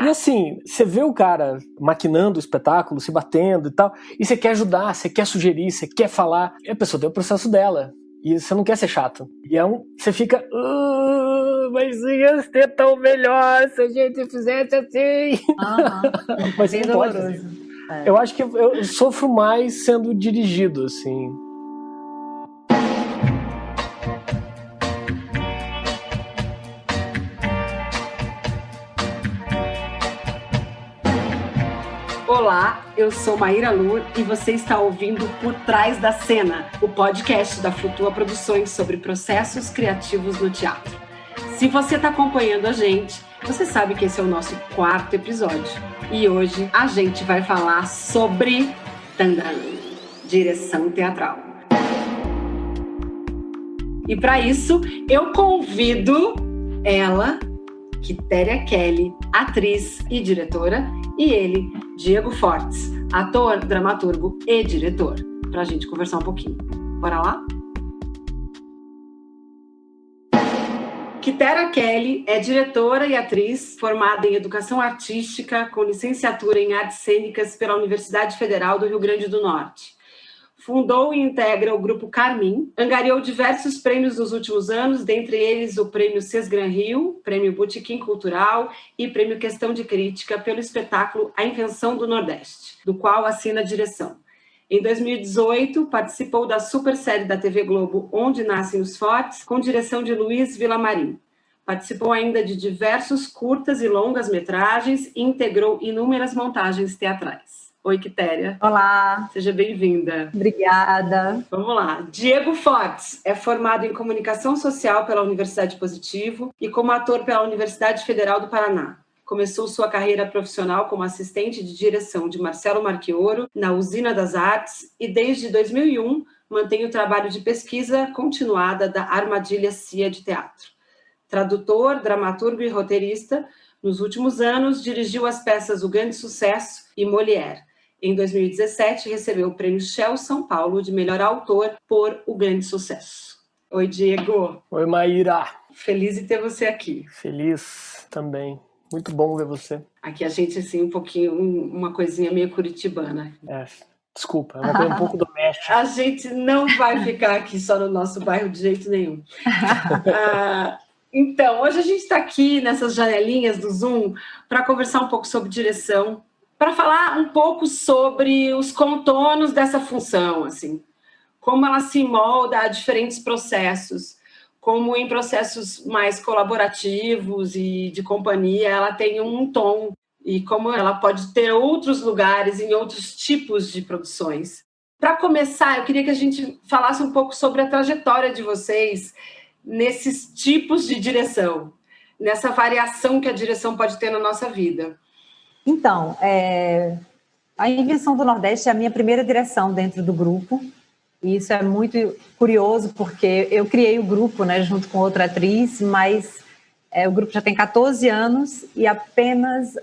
E assim, você vê o cara maquinando o espetáculo, se batendo e tal, e você quer ajudar, você quer sugerir, você quer falar, e a pessoa tem o processo dela. E você não quer ser chato. E você fica... mas ia ser tão melhor se a gente fizesse assim. Mas você não pode fazer. Eu acho que eu sofro mais sendo dirigido, assim. Olá, eu sou Maíra Lur e você está ouvindo Por Trás da Cena, o podcast da Flutua Produções sobre processos criativos no teatro. Se você está acompanhando a gente, você sabe que esse é o nosso 4º episódio. E hoje a gente vai falar sobre direção teatral. E para isso, eu convido ela, Quitéria Kelly, atriz e diretora, e ele, Diego Fortes, ator, dramaturgo e diretor, para a gente conversar um pouquinho. Bora lá? Quitéria Kelly é diretora e atriz formada em Educação Artística com licenciatura em Artes Cênicas pela Universidade Federal do Rio Grande do Norte. Fundou e integra o Grupo Carmim, angariou diversos prêmios nos últimos anos, dentre eles o Prêmio Sesgran Rio, Prêmio Botequim Cultural e Prêmio Questão de Crítica pelo espetáculo A Invenção do Nordeste, do qual assina a direção. Em 2018, participou da supersérie da TV Globo Onde Nascem os Fortes, com direção de Luiz Villamarim. Participou ainda de diversos curtas e longas metragens e integrou inúmeras montagens teatrais. Oi, Quitéria. Olá. Seja bem-vinda. Obrigada. Vamos lá. Diego Fortes é formado em Comunicação Social pela Universidade Positivo e como ator pela Universidade Federal do Paraná. Começou sua carreira profissional como assistente de direção de Marcelo Marchioro na Usina das Artes e desde 2001 mantém o trabalho de pesquisa continuada da Armadilha CIA de Teatro. Tradutor, dramaturgo e roteirista, nos últimos anos dirigiu as peças O Grande Sucesso e Molière. Em 2017, recebeu o Prêmio Shell São Paulo de melhor autor por O Grande Sucesso. Oi, Diego. Oi, Maíra. Feliz de ter você aqui. Feliz também. Muito bom ver você. Aqui a gente, assim, um pouquinho, uma coisinha meio curitibana. Desculpa, é uma coisa um pouco doméstica. A gente não vai ficar aqui só no nosso bairro de jeito nenhum. Então, hoje a gente está aqui nessas janelinhas do Zoom para conversar um pouco sobre direção, para falar um pouco sobre os contornos dessa função, assim, como ela se molda a diferentes processos, como em processos mais colaborativos e de companhia ela tem um tom, e como ela pode ter outros lugares em outros tipos de produções. Para começar, eu queria que a gente falasse um pouco sobre a trajetória de vocês nesses tipos de direção, nessa variação que a direção pode ter na nossa vida. Então, a Invenção do Nordeste é a minha primeira direção dentro do grupo, e isso é muito curioso, porque eu criei o grupo, né, junto com outra atriz, mas o grupo já tem 14 anos, e apenas,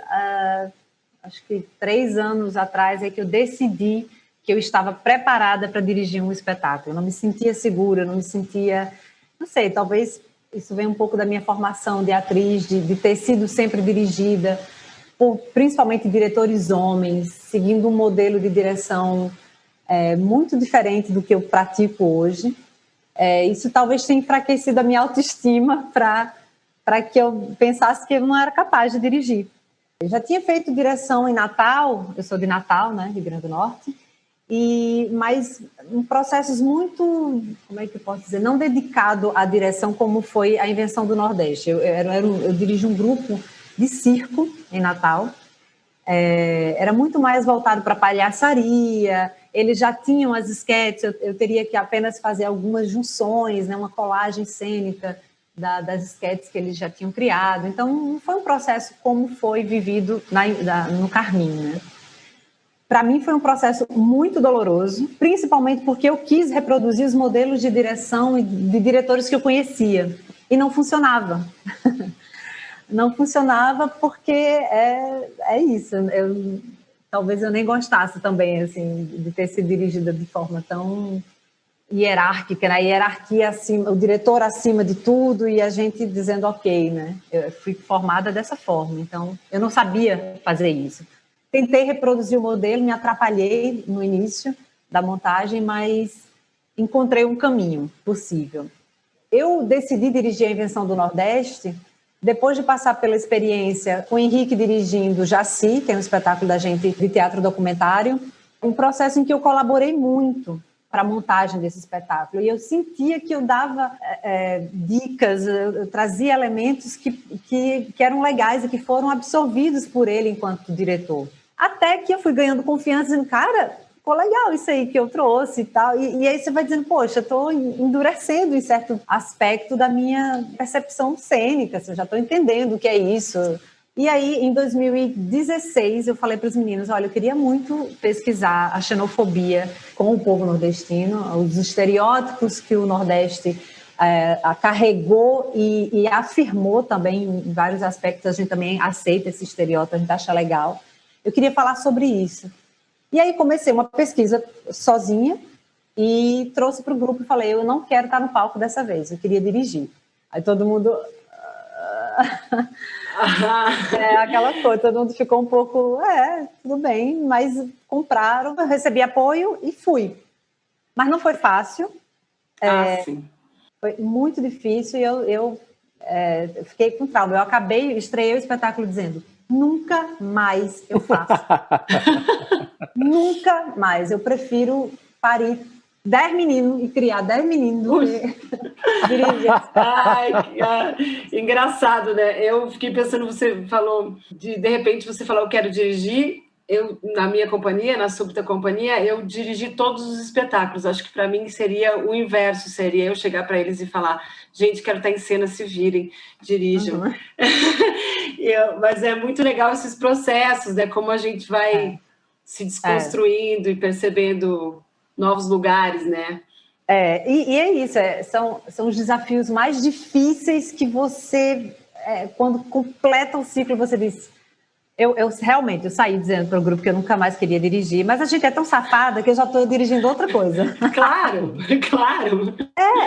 acho que 3 anos atrás, é que eu decidi que eu estava preparada para dirigir um espetáculo. Eu não me sentia segura, eu não me sentia... Não sei, talvez isso venha um pouco da minha formação de atriz, de ter sido sempre dirigida por principalmente diretores homens, seguindo um modelo de direção muito diferente do que eu pratico hoje. Isso talvez tenha enfraquecido a minha autoestima para que eu pensasse que eu não era capaz de dirigir. Eu já tinha feito direção em Natal, eu sou de Natal, né, Rio Grande do Norte, mas em processos muito, como é que eu posso dizer, não dedicado à direção como foi a Invenção do Nordeste. Eu dirigi um grupo de circo em Natal, era muito mais voltado para palhaçaria, eles já tinham as esquetes, eu teria que apenas fazer algumas junções, né, uma colagem cênica das esquetes que eles já tinham criado. Então, não foi um processo como foi vivido no Carmim, né? Para mim foi um processo muito doloroso, principalmente porque eu quis reproduzir os modelos de direção e de diretores que eu conhecia, e não funcionava. Não funcionava porque é isso. Talvez eu nem gostasse também assim, de ter sido dirigida de forma tão hierárquica, né? A hierarquia acima, o diretor acima de tudo e a gente dizendo ok, né? Eu fui formada dessa forma, então eu não sabia fazer isso. Tentei reproduzir o modelo, me atrapalhei no início da montagem, mas encontrei um caminho possível. Eu decidi dirigir a Invenção do Nordeste depois de passar pela experiência com o Henrique dirigindo Jaci, que é um espetáculo da gente de teatro documentário, um processo em que eu colaborei muito para a montagem desse espetáculo. E eu sentia que eu dava dicas, eu trazia elementos que eram legais e que foram absorvidos por ele enquanto diretor. Até que eu fui ganhando confiança, dizendo, cara, ficou legal isso aí que eu trouxe e tal. E aí você vai dizendo, poxa, eu estou endurecendo em certo aspecto da minha percepção cênica, eu já estou entendendo o que é isso. E aí, em 2016, eu falei para os meninos, olha, eu queria muito pesquisar a xenofobia com o povo nordestino, os estereótipos que o Nordeste carregou e afirmou também em vários aspectos. A gente também aceita esse estereótipo, a gente acha legal. Eu queria falar sobre isso. E aí comecei uma pesquisa sozinha e trouxe para o grupo e falei, eu não quero estar no palco dessa vez, eu queria dirigir. Aí todo mundo... aquela coisa, todo mundo ficou um pouco, tudo bem, mas compraram, eu recebi apoio e fui. Mas não foi fácil, sim. Foi muito difícil e eu fiquei com trauma. Estreiei o espetáculo dizendo, nunca mais eu faço. Nunca mais, eu prefiro parir 10 meninos e criar 10 meninos do que dirigir. Engraçado, né? Eu fiquei pensando, você falou, de repente você falou, eu quero dirigir, eu, na minha companhia, na Súbita Companhia, eu dirigi todos os espetáculos. Acho que para mim seria o inverso, seria eu chegar para eles e falar, gente, quero estar em cena, se virem, dirijam. Uhum. Mas é muito legal esses processos, né? Como a gente vai se desconstruindo e percebendo novos lugares, né? E é isso, são os desafios mais difíceis que você, quando completa o ciclo, você diz, eu realmente, eu saí dizendo para o grupo que eu nunca mais queria dirigir, mas a gente é tão safada que eu já estou dirigindo outra coisa. Claro, claro.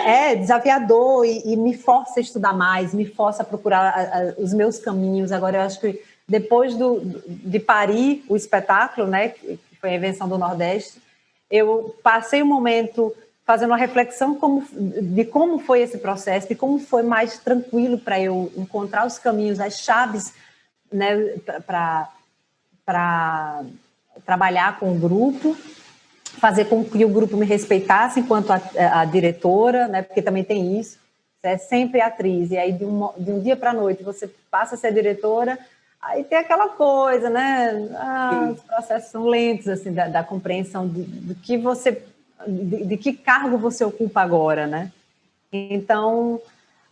É desafiador e me força a estudar mais, me força a procurar os meus caminhos. Agora, eu acho que depois de parir o espetáculo, né, que foi a Invenção do Nordeste, eu passei um momento fazendo uma reflexão de como foi esse processo, de como foi mais tranquilo para eu encontrar os caminhos, as chaves, né, para trabalhar com o grupo, fazer com que o grupo me respeitasse enquanto a diretora, né, porque também tem isso, você é sempre atriz, e aí de um dia para a noite você passa a ser diretora, aí tem aquela coisa, né? Os processos são lentos, assim, da compreensão do que você, de que cargo você ocupa agora, né? Então,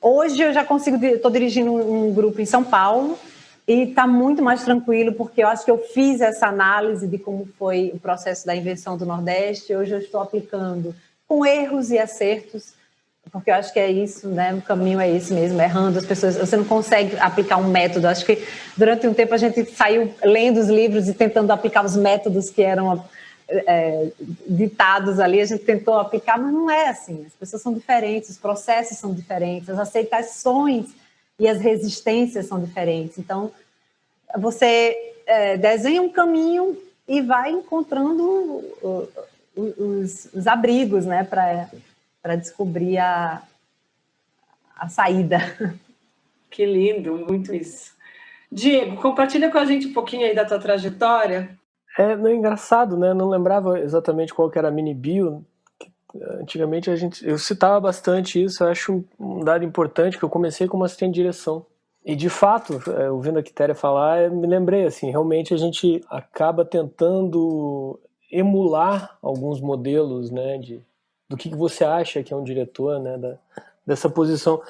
hoje eu já consigo, estou dirigindo um grupo em São Paulo e está muito mais tranquilo, porque eu acho que eu fiz essa análise de como foi o processo da Invenção do Nordeste. Hoje eu estou aplicando com erros e acertos, porque eu acho que é isso, né? O caminho é esse mesmo, errando as pessoas. Você não consegue aplicar um método. Acho que durante um tempo a gente saiu lendo os livros e tentando aplicar os métodos que eram ditados ali. A gente tentou aplicar, mas não é assim. As pessoas são diferentes, os processos são diferentes, as aceitações e as resistências são diferentes. Então, você desenha um caminho e vai encontrando os abrigos, né? Para descobrir a saída. Que lindo, muito isso. Diego, compartilha com a gente um pouquinho aí da tua trajetória. É engraçado, né? Não lembrava exatamente qual que era a mini bio. Antigamente eu citava bastante isso. Eu acho um dado importante que eu comecei como assistente de direção. E de fato, ouvindo a Quitéria falar, eu me lembrei, assim, realmente a gente acaba tentando emular alguns modelos, né, do que você acha que é um diretor, né, dessa posição.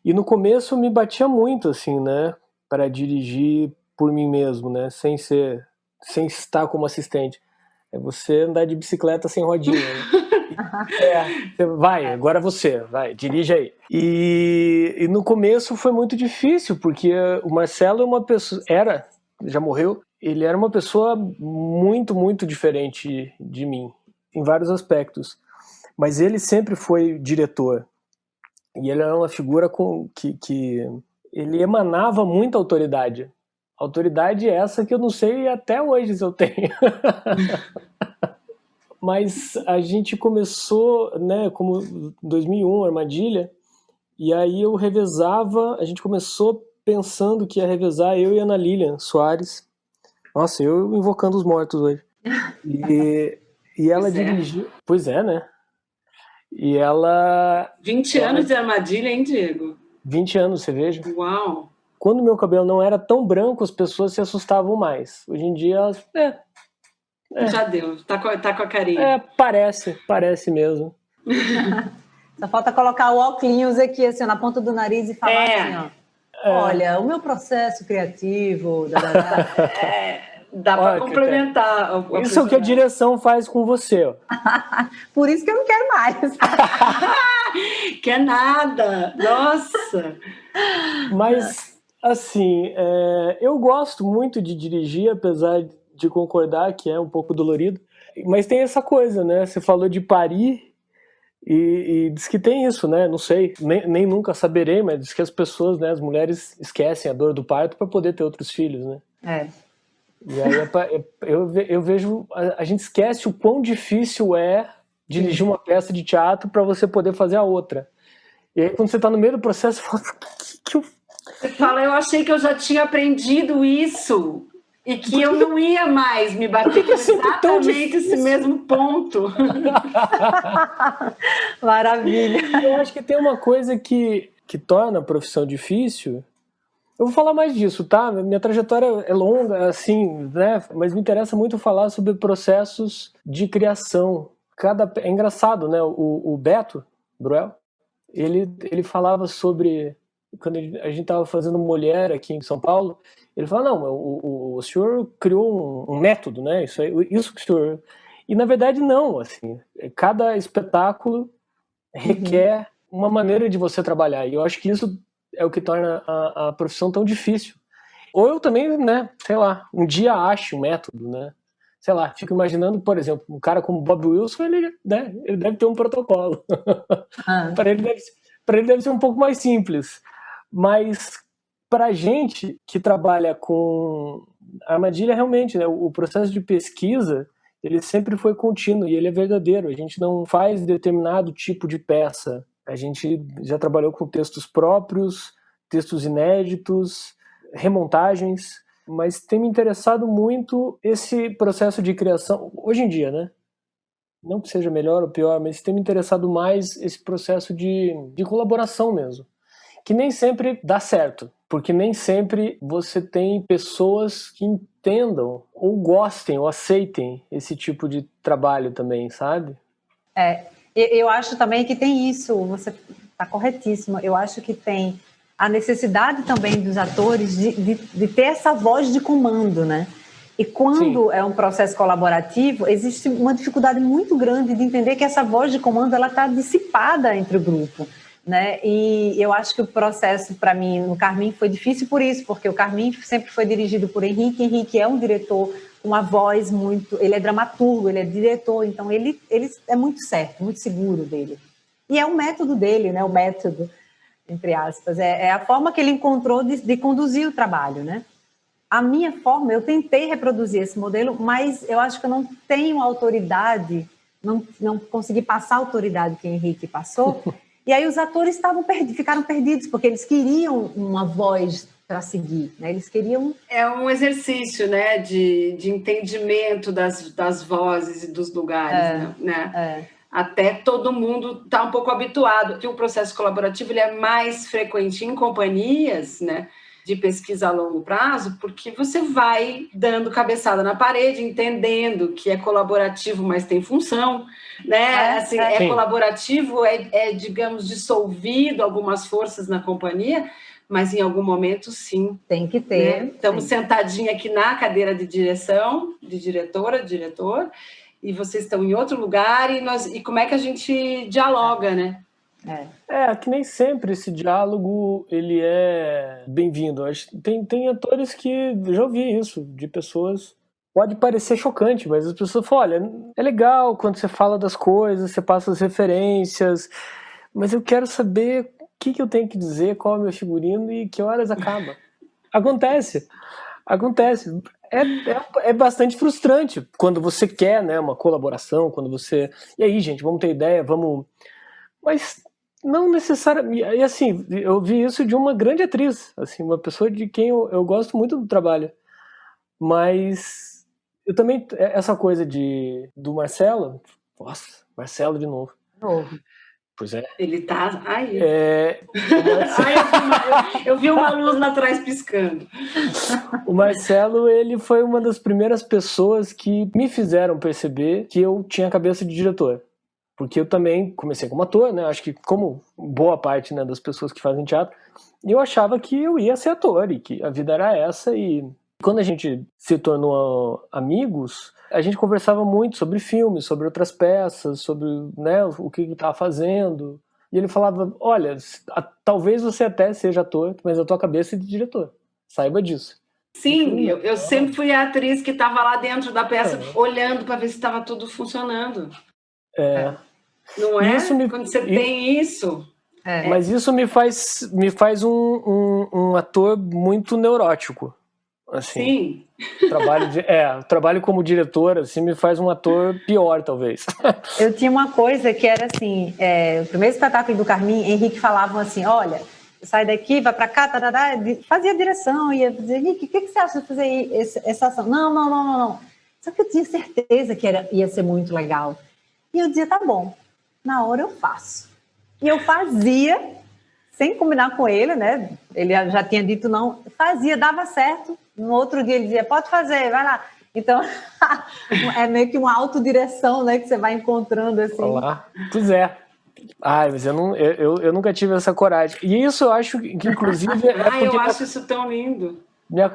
E no começo me batia muito, assim, né, para dirigir por mim mesmo, né, sem estar como assistente. É você andar de bicicleta sem rodinha, né? Vai, agora você, vai, dirige aí. E no começo foi muito difícil, porque o Marcelo é uma pessoa, já morreu, ele era uma pessoa muito, muito diferente de mim, em vários aspectos. Mas ele sempre foi diretor. E ele era uma figura que ele emanava muita autoridade. Autoridade essa que eu não sei até hoje se eu tenho. Mas a gente começou, né, como 2001, Armadilha, e aí eu revezava, a gente começou pensando que ia revezar eu e a Ana Lilian Soares. Nossa, eu invocando os mortos hoje. E ela dirigiu... Pois é, né? E ela... 20 anos de Armadilha, hein, Diego? 20 anos, você veja. Uau! Quando meu cabelo não era tão branco, as pessoas se assustavam mais. Hoje em dia, elas... Já deu, tá com a carinha. Parece mesmo. Só falta colocar o óculos aqui, assim, na ponta do nariz e falar assim, ó. Olha, o meu processo criativo... Dá para complementar. Isso é o que a direção faz com você. Ó. Por isso que eu não quero mais. Quer nada. Nossa! Mas, assim, eu gosto muito de dirigir, apesar de concordar que é um pouco dolorido. Mas tem essa coisa, né? Você falou de parir e diz que tem isso, né? Não sei, nem nunca saberei, mas diz que as pessoas, né, as mulheres esquecem a dor do parto para poder ter outros filhos, né? E aí eu vejo, a gente esquece o quão difícil é dirigir uma peça de teatro para você poder fazer a outra. E aí quando você está no meio do processo, você fala, eu achei que eu já tinha aprendido isso e que eu não ia mais me bater com exatamente esse mesmo ponto. Maravilha. Eu acho que tem uma coisa que torna a profissão difícil. Eu vou falar mais disso, tá? Minha trajetória é longa, assim, né? Mas me interessa muito falar sobre processos de criação. É engraçado, né? O Beto Bruel, ele falava sobre... Quando a gente estava fazendo Mulher aqui em São Paulo, ele falava, não, o senhor criou um método, né? Isso que o senhor... E, na verdade, não, assim. Cada espetáculo requer uma maneira de você trabalhar. E eu acho que isso é o que torna a profissão tão difícil. Ou eu também, né, sei lá, um dia acho um método, né? Sei lá, fico imaginando, por exemplo, um cara como Bob Wilson, ele deve ter um protocolo. Para ele deve ser um pouco mais simples. Mas para a gente que trabalha com Armadilha, realmente, né, o processo de pesquisa, ele sempre foi contínuo e ele é verdadeiro. A gente não faz determinado tipo de peça. A gente já trabalhou com textos próprios, textos inéditos, remontagens, mas tem me interessado muito esse processo de criação, hoje em dia, né? Não que seja melhor ou pior, mas tem me interessado mais esse processo de colaboração mesmo, que nem sempre dá certo, porque nem sempre você tem pessoas que entendam, ou gostem, ou aceitem esse tipo de trabalho também, sabe? Eu acho também que tem isso, você está corretíssimo, eu acho que tem a necessidade também dos atores de ter essa voz de comando, né? E quando é um processo colaborativo, existe uma dificuldade muito grande de entender que essa voz de comando ela está dissipada entre o grupo, né? E eu acho que o processo, para mim, no Carmim foi difícil por isso, porque o Carmim sempre foi dirigido por Henrique. Henrique é um diretor com uma voz muito... Ele é dramaturgo, ele é diretor, então ele é muito certo, muito seguro dele. E é o método dele, né? O método, entre aspas. É a forma que ele encontrou de conduzir o trabalho, né? A minha forma, eu tentei reproduzir esse modelo, mas eu acho que eu não tenho autoridade, não consegui passar a autoridade que Henrique passou. E aí os atores ficaram perdidos, porque eles queriam uma voz para seguir, né? Eles queriam... É um exercício, né, de entendimento das vozes e dos lugares, né? Até todo mundo está um pouco habituado, que o processo colaborativo ele é mais frequente em companhias, né, de pesquisa a longo prazo, porque você vai dando cabeçada na parede, entendendo que é colaborativo, mas tem função, né? É colaborativo, digamos, dissolvido algumas forças na companhia, mas em algum momento, sim. Tem que ter. Né? Estamos sentadinhos aqui na cadeira de direção, de diretora, diretor, e vocês estão em outro lugar, e como é que a gente dialoga, né? Que nem sempre esse diálogo ele é bem-vindo. Tem atores que já ouvi isso, de pessoas Pode parecer chocante, mas as pessoas falam, olha, é legal quando você fala das coisas, você passa as referências, mas eu quero saber o que eu tenho que dizer, qual é o meu figurino e que horas acaba. Acontece. É bastante frustrante quando você quer, né, uma colaboração, quando você... E aí, gente, vamos ter ideia, vamos... Mas não necessariamente... E assim, eu vi isso de uma grande atriz, assim, uma pessoa de quem eu gosto muito do trabalho. Mas eu também... Essa coisa do Marcelo... Nossa, Marcelo de novo. Pois é. Ele tá aí. Marcelo... eu vi uma luz lá atrás piscando. O Marcelo, ele foi uma das primeiras pessoas que me fizeram perceber que eu tinha cabeça de diretor. Porque eu também comecei como ator, né? Acho que como boa parte, né, das pessoas que fazem teatro, eu achava que eu ia ser ator e que a vida era essa. E quando a gente se tornou amigos, a gente conversava muito sobre filmes, sobre outras peças, sobre, né, o que ele estava fazendo. E ele falava, olha, talvez você até seja ator, mas a tua cabeça é de diretor. Saiba disso. Sim, eu sempre fui a atriz que estava lá dentro da peça, olhando para ver se estava tudo funcionando. Não é? Quando você tem isso... Mas isso me faz um ator muito neurótico. Assim, sim. Trabalho como diretor, assim, me faz um ator pior, talvez. Eu tinha uma coisa que era assim, o primeiro espetáculo do Carmim, Henrique falava assim, olha, sai daqui, vai pra cá, fazia a direção, ia dizer, Henrique, o que você acha de fazer essa ação? Não. Só que eu tinha certeza que ia ser muito legal. E eu dizia, tá bom, na hora eu faço. E eu fazia, sem combinar com ele, né? Ele já tinha dito não, fazia, dava certo. No outro dia ele dizia, pode fazer, vai lá. Então, é meio que uma autodireção, né? Que você vai encontrando assim. Olá. Pois é. Mas eu nunca tive essa coragem. E isso eu acho que, inclusive... eu acho isso tão lindo.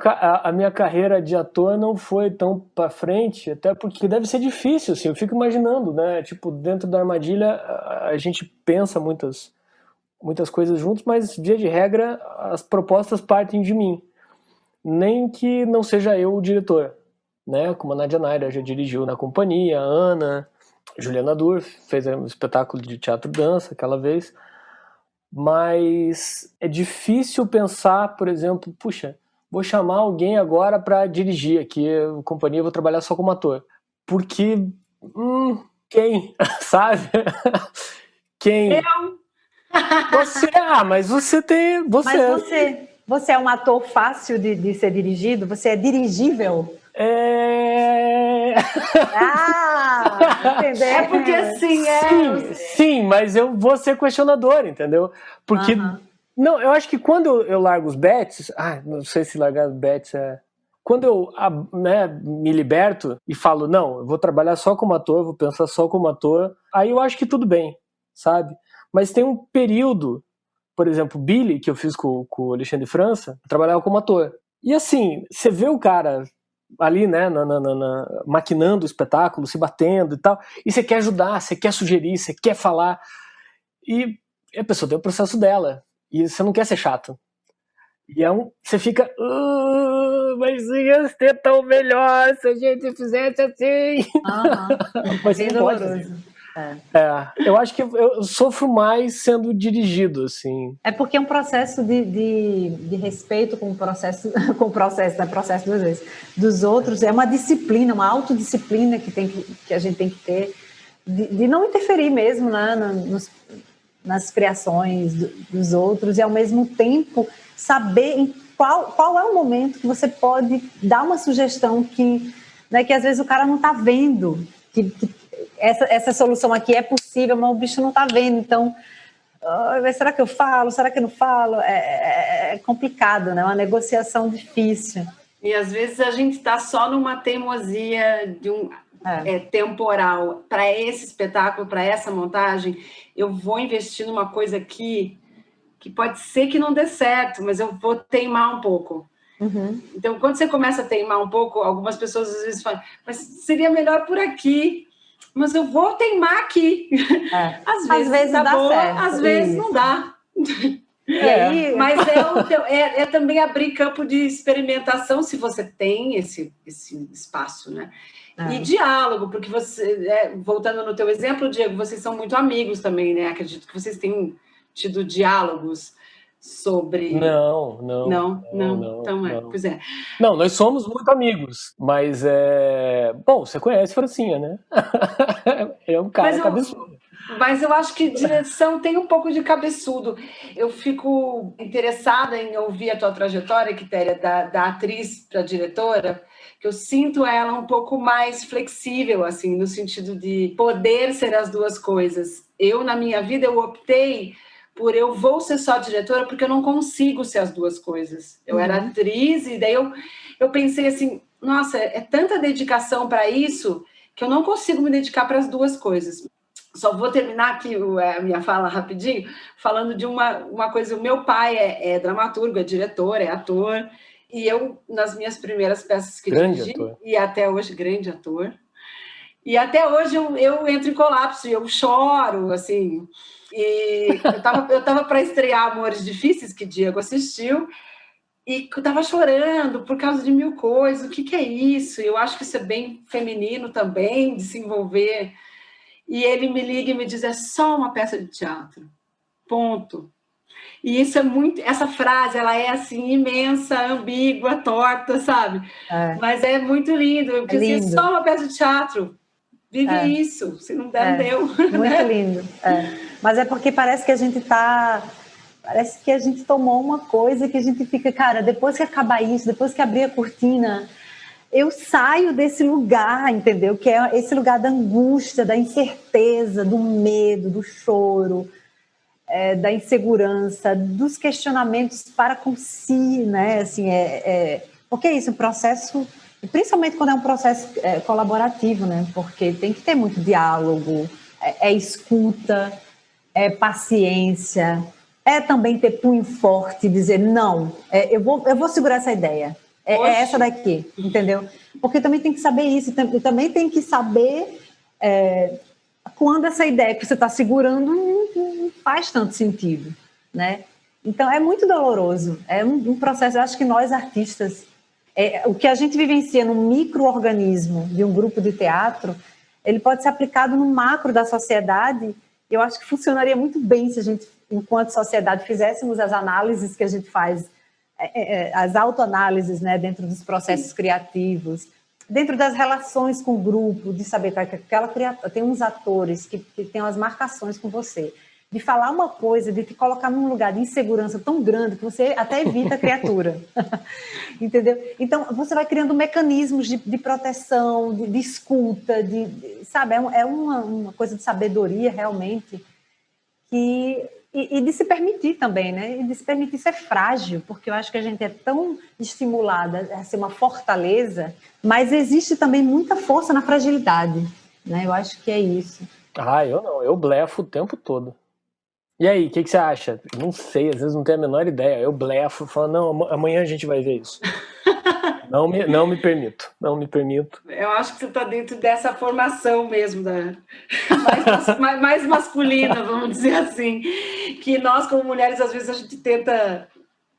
A minha carreira de ator não foi tão pra frente, até porque deve ser difícil, assim. Eu fico imaginando, né? Tipo, dentro da armadilha, a gente pensa muitas coisas juntos, mas, via de regra, as propostas partem de mim. Nem que não seja eu o diretor, né? Como a Nadia Naira já dirigiu na companhia, a Ana, Juliana Durf fez um espetáculo de teatro-dança aquela vez. Mas é difícil pensar, por exemplo, puxa, vou chamar alguém agora para dirigir aqui a companhia, vou trabalhar só como ator. Porque, quem? Sabe? Quem? Eu? Você, mas você tem... Mas você é um ator fácil de ser dirigido? Você é dirigível? Entendeu? É porque Sim, mas eu vou ser questionador, entendeu? Porque... Não, eu acho que quando eu largo os bets... não sei se largar os bets é... Quando eu me liberto e falo, não, eu vou trabalhar só como ator, vou pensar só como ator, aí eu acho que tudo bem, sabe? Mas tem um período, por exemplo, Billy, que eu fiz com o Alexandre França, eu trabalhava como ator. E assim, você vê o cara ali, né, maquinando o espetáculo, se batendo e tal, e você quer ajudar, você quer sugerir, você quer falar, e a pessoa tem o processo dela, e você não quer ser chato. E você fica, mas ia ser tão melhor se a gente fizesse assim. Mas não pode fazer. Eu acho que eu sofro mais sendo dirigido, assim. É porque é um processo de respeito com o processo, né? Processo duas vezes, dos outros, é uma disciplina, uma autodisciplina que a gente tem que ter, de não interferir mesmo, né, nas criações dos outros, e ao mesmo tempo saber qual é o momento que você pode dar uma sugestão que às vezes o cara não está vendo, que essa solução aqui é possível, mas o bicho não está vendo, então será que eu falo, será que eu não falo? É complicado, né? É uma negociação difícil. E às vezes a gente está só numa teimosia temporal. Para esse espetáculo, para essa montagem, eu vou investir numa coisa aqui que pode ser que não dê certo, mas eu vou teimar um pouco. Então, quando você começa a teimar um pouco, algumas pessoas às vezes falam, mas seria melhor por aqui. Mas eu vou teimar aqui. Às vezes dá bom, certo. Às vezes não dá. E aí... Mas é também abrir campo de experimentação, se você tem esse espaço, né? E diálogo, porque você, voltando no teu exemplo, Diego, vocês são muito amigos também, né? Acredito que vocês tenham tido diálogos sobre... Não. Então, pois é. Não, nós somos muito amigos, mas bom, você conhece Francinha, né? É um cara cabeçudo. Mas eu acho que direção tem um pouco de cabeçudo. Eu fico interessada em ouvir a tua trajetória, Quitéria, da atriz para diretora, que eu sinto ela um pouco mais flexível, assim, no sentido de poder ser as duas coisas. Na minha vida, eu optei por eu vou ser só diretora porque eu não consigo ser as duas coisas. Eu era atriz e daí eu pensei assim, nossa, é tanta dedicação para isso que eu não consigo me dedicar para as duas coisas. Só vou terminar aqui a minha fala rapidinho, falando de uma coisa. O meu pai é dramaturgo, é diretor, é ator, e eu, nas minhas primeiras peças que dirigi, e até hoje, grande ator, e até hoje eu entro em colapso, e eu choro, assim, e eu tava para estrear Amores Difíceis, que Diego assistiu, e eu tava chorando por causa de mil coisas. O que é isso? Eu acho que isso é bem feminino também, de se envolver. E ele me liga e me diz, é só uma peça de teatro, ponto. E isso é muito... Essa frase, ela é assim, imensa, ambígua, torta, sabe? Mas é muito lindo. Porque assim, é só uma peça de teatro. Vive isso. Se não der, não deu. Muito né? lindo. Mas é porque parece que a gente tá... Parece que a gente tomou uma coisa que a gente fica... Cara, depois que acabar isso, depois que abrir a cortina... Eu saio desse lugar, entendeu? Que é esse lugar da angústia, da incerteza, do medo, do choro, da insegurança, dos questionamentos para com si, né? Assim, porque é isso, o processo, principalmente quando é um processo colaborativo, né? Porque tem que ter muito diálogo, escuta, paciência, também ter punho forte, dizer, não, eu vou segurar essa ideia. É essa daqui, entendeu? Porque também tem que saber isso, também tem que saber quando essa ideia que você está segurando não faz tanto sentido, né? Então, é muito doloroso, é um processo. Eu acho que nós, artistas, o que a gente vivencia num micro-organismo de um grupo de teatro, ele pode ser aplicado no macro da sociedade. Eu acho que funcionaria muito bem se a gente, enquanto sociedade, fizéssemos as análises que a gente faz, as autoanálises, né, dentro dos processos criativos, dentro das relações com o grupo, de saber que aquela criatura tem uns atores que têm umas marcações com você, de falar uma coisa, de te colocar num lugar de insegurança tão grande que você até evita a criatura. Entendeu? Então, você vai criando mecanismos de proteção, de escuta, sabe? É uma coisa de sabedoria, realmente, e de se permitir também, né? E de se permitir ser frágil, porque eu acho que a gente é tão estimulada a ser uma fortaleza, mas existe também muita força na fragilidade, né? Eu acho que é isso. Eu não, eu blefo o tempo todo. E aí, o que você acha? Não sei, às vezes não tenho a menor ideia. Eu blefo, falo, não, amanhã a gente vai ver isso. Não me permito. Eu acho que você está dentro dessa formação mesmo, mais masculina, vamos dizer assim. Que nós, como mulheres, às vezes a gente tenta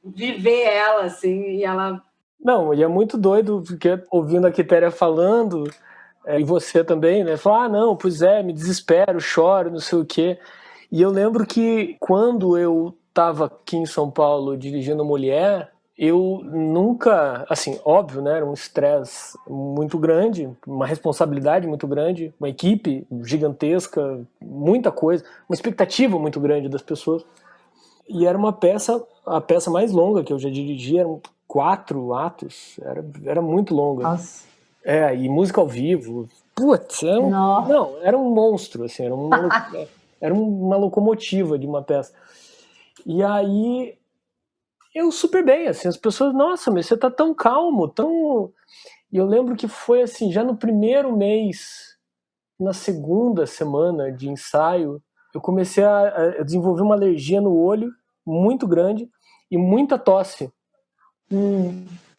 viver ela, assim, e ela... Não, e é muito doido, porque ouvindo a Quitéria falando, e você também, né? Falar, não, pois me desespero, choro, não sei o quê. E eu lembro que quando eu estava aqui em São Paulo dirigindo Mulher, eu nunca, assim, óbvio, né, era um estresse muito grande, uma responsabilidade muito grande, uma equipe gigantesca, muita coisa, uma expectativa muito grande das pessoas. E era a peça mais longa que eu já dirigi, eram 4 atos, era muito longa. Nossa. E música ao vivo, putz, era um monstro, assim, era uma locomotiva de uma peça. E aí, eu super bem, assim, as pessoas, nossa, mas você tá tão calmo, tão... E eu lembro que foi assim, já no primeiro mês, na segunda semana de ensaio, eu comecei a desenvolver uma alergia no olho muito grande e muita tosse.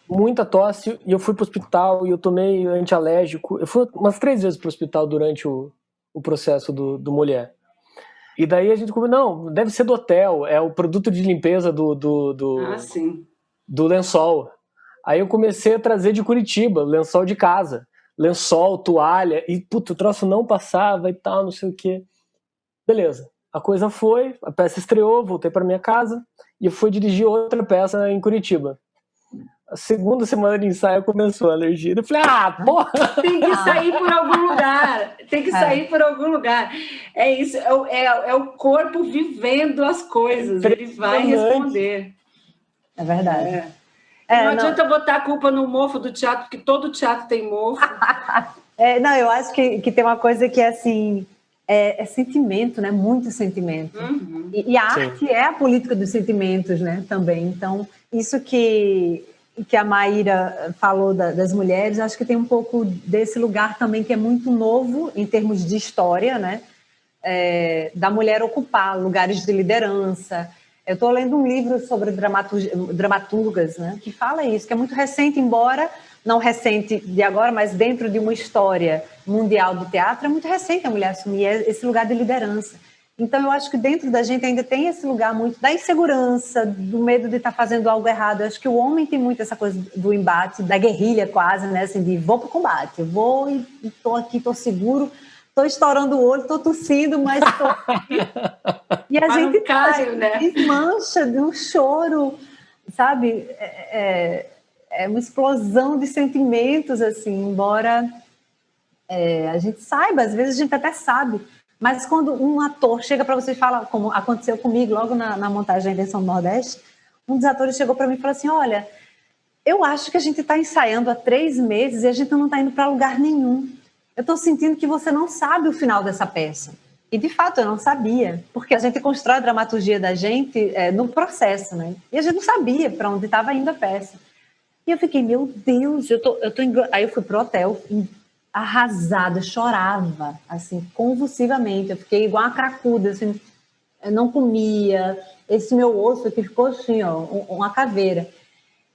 Muita tosse, e eu fui pro hospital e eu tomei antialérgico. Eu fui umas 3 vezes pro hospital durante o processo do Mulher. E daí a gente não, deve ser do hotel, é o produto de limpeza sim. do lençol. Aí eu comecei a trazer de Curitiba, lençol de casa. Lençol, toalha, e puto, o troço não passava e tal, não sei o quê. Beleza. A coisa foi, a peça estreou, voltei para minha casa e eu fui dirigir outra peça em Curitiba. A segunda semana de ensaio começou a alergia. Eu falei, porra! Tem que sair por algum lugar. Tem que sair por algum lugar. É isso, é o corpo vivendo as coisas. Ele vai responder. É verdade. Não adianta botar a culpa no mofo do teatro, porque todo teatro tem mofo. Eu acho que tem uma coisa que é assim... É sentimento, né? Muito sentimento. Uhum. E a arte é a política dos sentimentos, né? Também. Então, isso que a Maíra falou das mulheres, acho que tem um pouco desse lugar também que é muito novo em termos de história, né? Da mulher ocupar lugares de liderança. Eu estou lendo um livro sobre dramaturgas, né? Que fala isso, que é muito recente, embora não recente de agora, mas dentro de uma história mundial do teatro, é muito recente a mulher assumir esse lugar de liderança. Então, eu acho que dentro da gente ainda tem esse lugar muito da insegurança, do medo de estar fazendo algo errado. Eu acho que o homem tem muito essa coisa do embate, da guerrilha quase, né? Assim, de vou para o combate, eu vou e estou aqui, estou seguro, estou estourando o olho, estou tossindo, mas estou aqui. E a gente desmancha de um choro, sabe? É uma explosão de sentimentos, assim, embora a gente saiba, às vezes a gente até sabe, mas quando um ator chega para você e fala, como aconteceu comigo logo na montagem da Invenção do Nordeste, um dos atores chegou para mim e falou assim, olha, eu acho que a gente está ensaiando há 3 meses e a gente não está indo para lugar nenhum. Eu estou sentindo que você não sabe o final dessa peça. E, de fato, eu não sabia, porque a gente constrói a dramaturgia da gente no processo, né? E a gente não sabia para onde estava indo a peça. E eu fiquei, meu Deus, Aí eu fui pro hotel, arrasada, chorava, assim, convulsivamente. Eu fiquei igual uma cracuda, assim, eu não comia. Esse meu osso aqui ficou assim, ó, uma caveira.